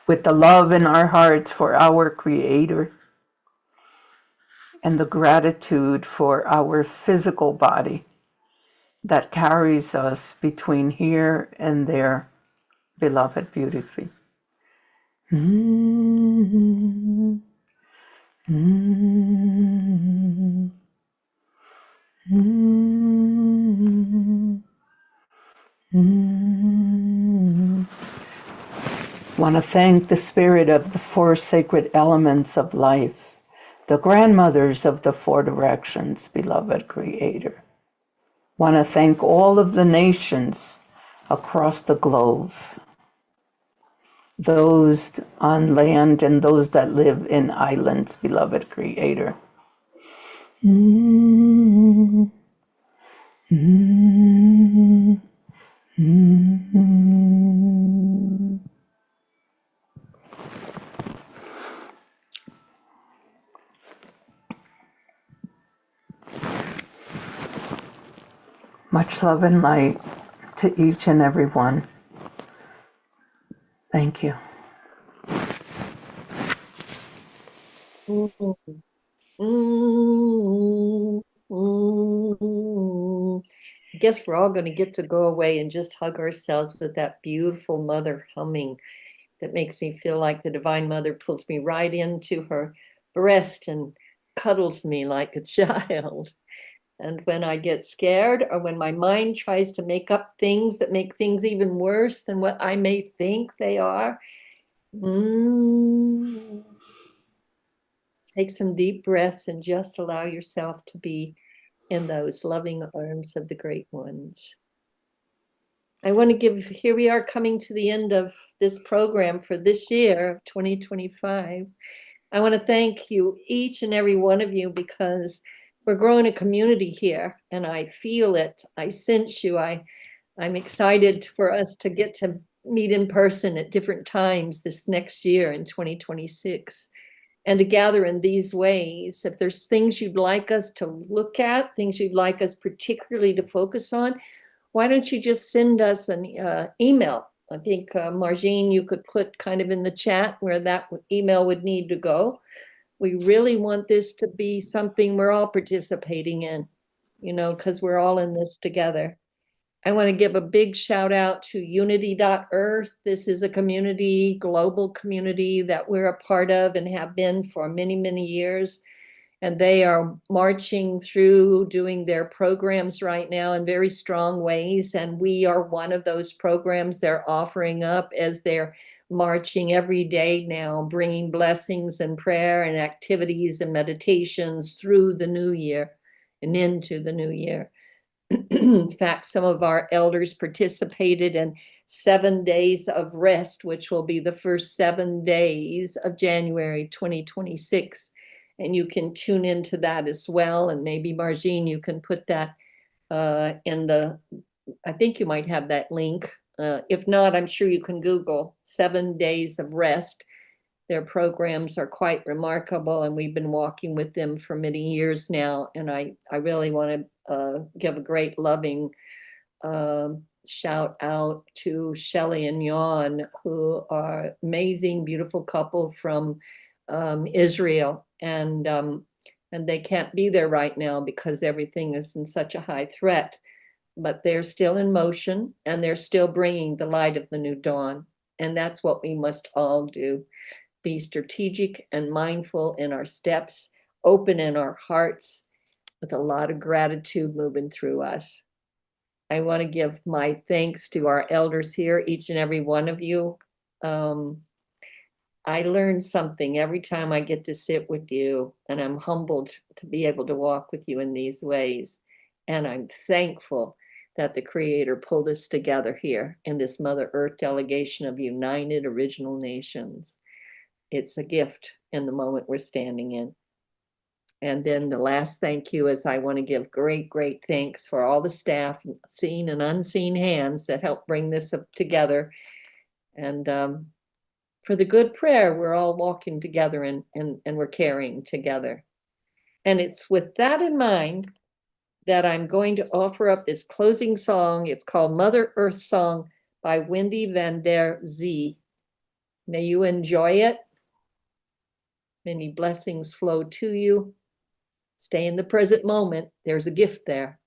with the love in our hearts for our Creator and the gratitude for our physical body that carries us between here and there, beloved Beauty. Mm-hmm. Mm-hmm. Mm-hmm. Mm-hmm. Want to thank the spirit of the four sacred elements of life, the grandmothers of the four directions, beloved Creator. Want to thank all of the nations across the globe, those on land and those that live in islands, beloved Creator. Mm-hmm. Mm-hmm. Mm-hmm. Much love and light to each and every one. Thank you. I guess we're all going to get to go away and just hug ourselves with that beautiful mother humming that makes me feel like the Divine Mother pulls me right into her breast and cuddles me like a child. And when I get scared, or when my mind tries to make up things that make things even worse than what I may think they are, take some deep breaths and just allow yourself to be in those loving arms of the Great Ones. I want to give, here we are coming to the end of this program for this year of 2025. I want to thank you, each and every one of you, because we're growing a community here and I feel it. I sense you. I'm excited for us to get to meet in person at different times this next year in 2026 and to gather in these ways. If there's things you'd like us to look at, things you'd like us particularly to focus on, why don't you just send us an email? I think, Margine, you could put kind of in the chat where that email would need to go. We really want this to be something we're all participating in, you know, because we're all in this together. I want to give a big shout out to unity.earth. This is a community, global community that we're a part of and have been for many, many years. And they are marching through doing their programs right now in very strong ways. And we are one of those programs they're offering up as they're marching every day now, bringing blessings and prayer and activities and meditations through the new year and into the new year. In fact, some of our elders participated in 7 days of rest, which will be the first 7 days of January 2026. And you can tune into that as well. And maybe Margine, you can put that in the, I think you might have that link. If not, I'm sure you can Google 7 days of rest. Their programs are quite remarkable, and we've been walking with them for many years now. And I really want to give a great loving shout out to Shelley and Jan, who are amazing, beautiful couple from Israel. And they can't be there right now because everything is in such a high threat. But they're still in motion, and they're still bringing the light of the new dawn. And that's what we must all do. Be strategic and mindful in our steps, open in our hearts, with a lot of gratitude moving through us. I want to give my thanks to our elders here, each and every one of you. I learn something every time I get to sit with you, and I'm humbled to be able to walk with you in these ways. And I'm thankful that the Creator pulled us together here in this Mother Earth delegation of United Original Nations. It's a gift in the moment we're standing in. And then the last thank you is I want to give great, great thanks for all the staff, seen and unseen hands that help bring this up together. And for the good prayer, we're all walking together and we're carrying together. And it's with that in mind that I'm going to offer up this closing song. It's called Mother Earth Song by Wendy van der Zee. May you enjoy it. Many blessings flow to you. Stay in the present moment. There's a gift there.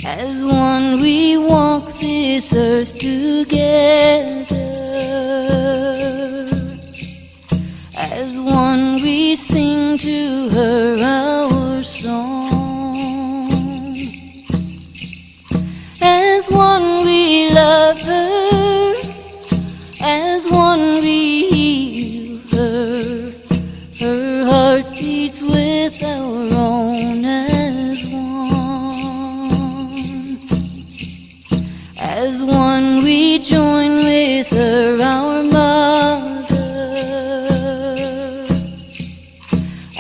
As one we walk this earth together. As one we sing to her our song. As one we love her. As one we heal her. Her heart beats with our own as one. As one we join with her our mother.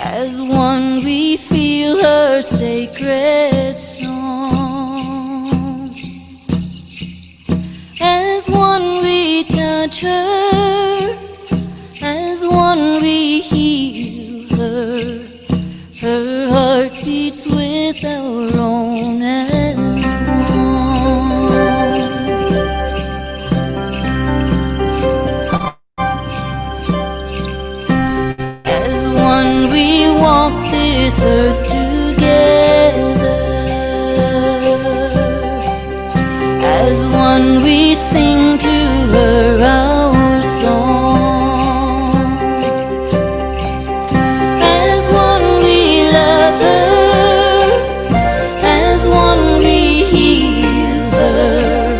As one we feel her sacred song. As one we touch her. As one we heal her. Her heart beats with our own as one. As one we walk this earth together. As one we sing to her our song. As one we love her. As one we heal her.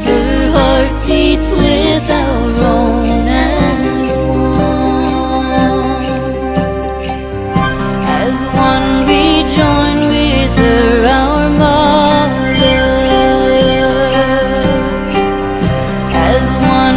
Her heart beats with our own as one. As one we join with her our mother. As one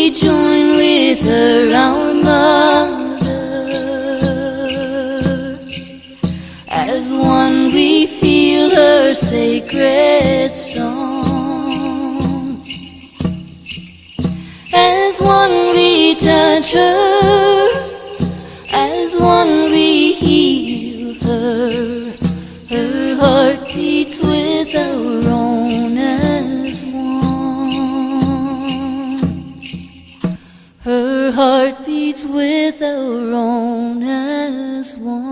we join with her, our mother. As one we feel her sacred song. As one we touch her, as one we heal her. Her heart beats with our own as one. Her heart beats with our own as one.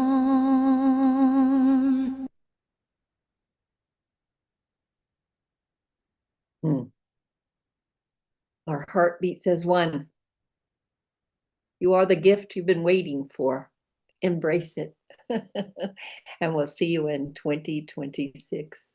Our heart beats as one. You are the gift you've been waiting for. Embrace it. And we'll see you in 2026.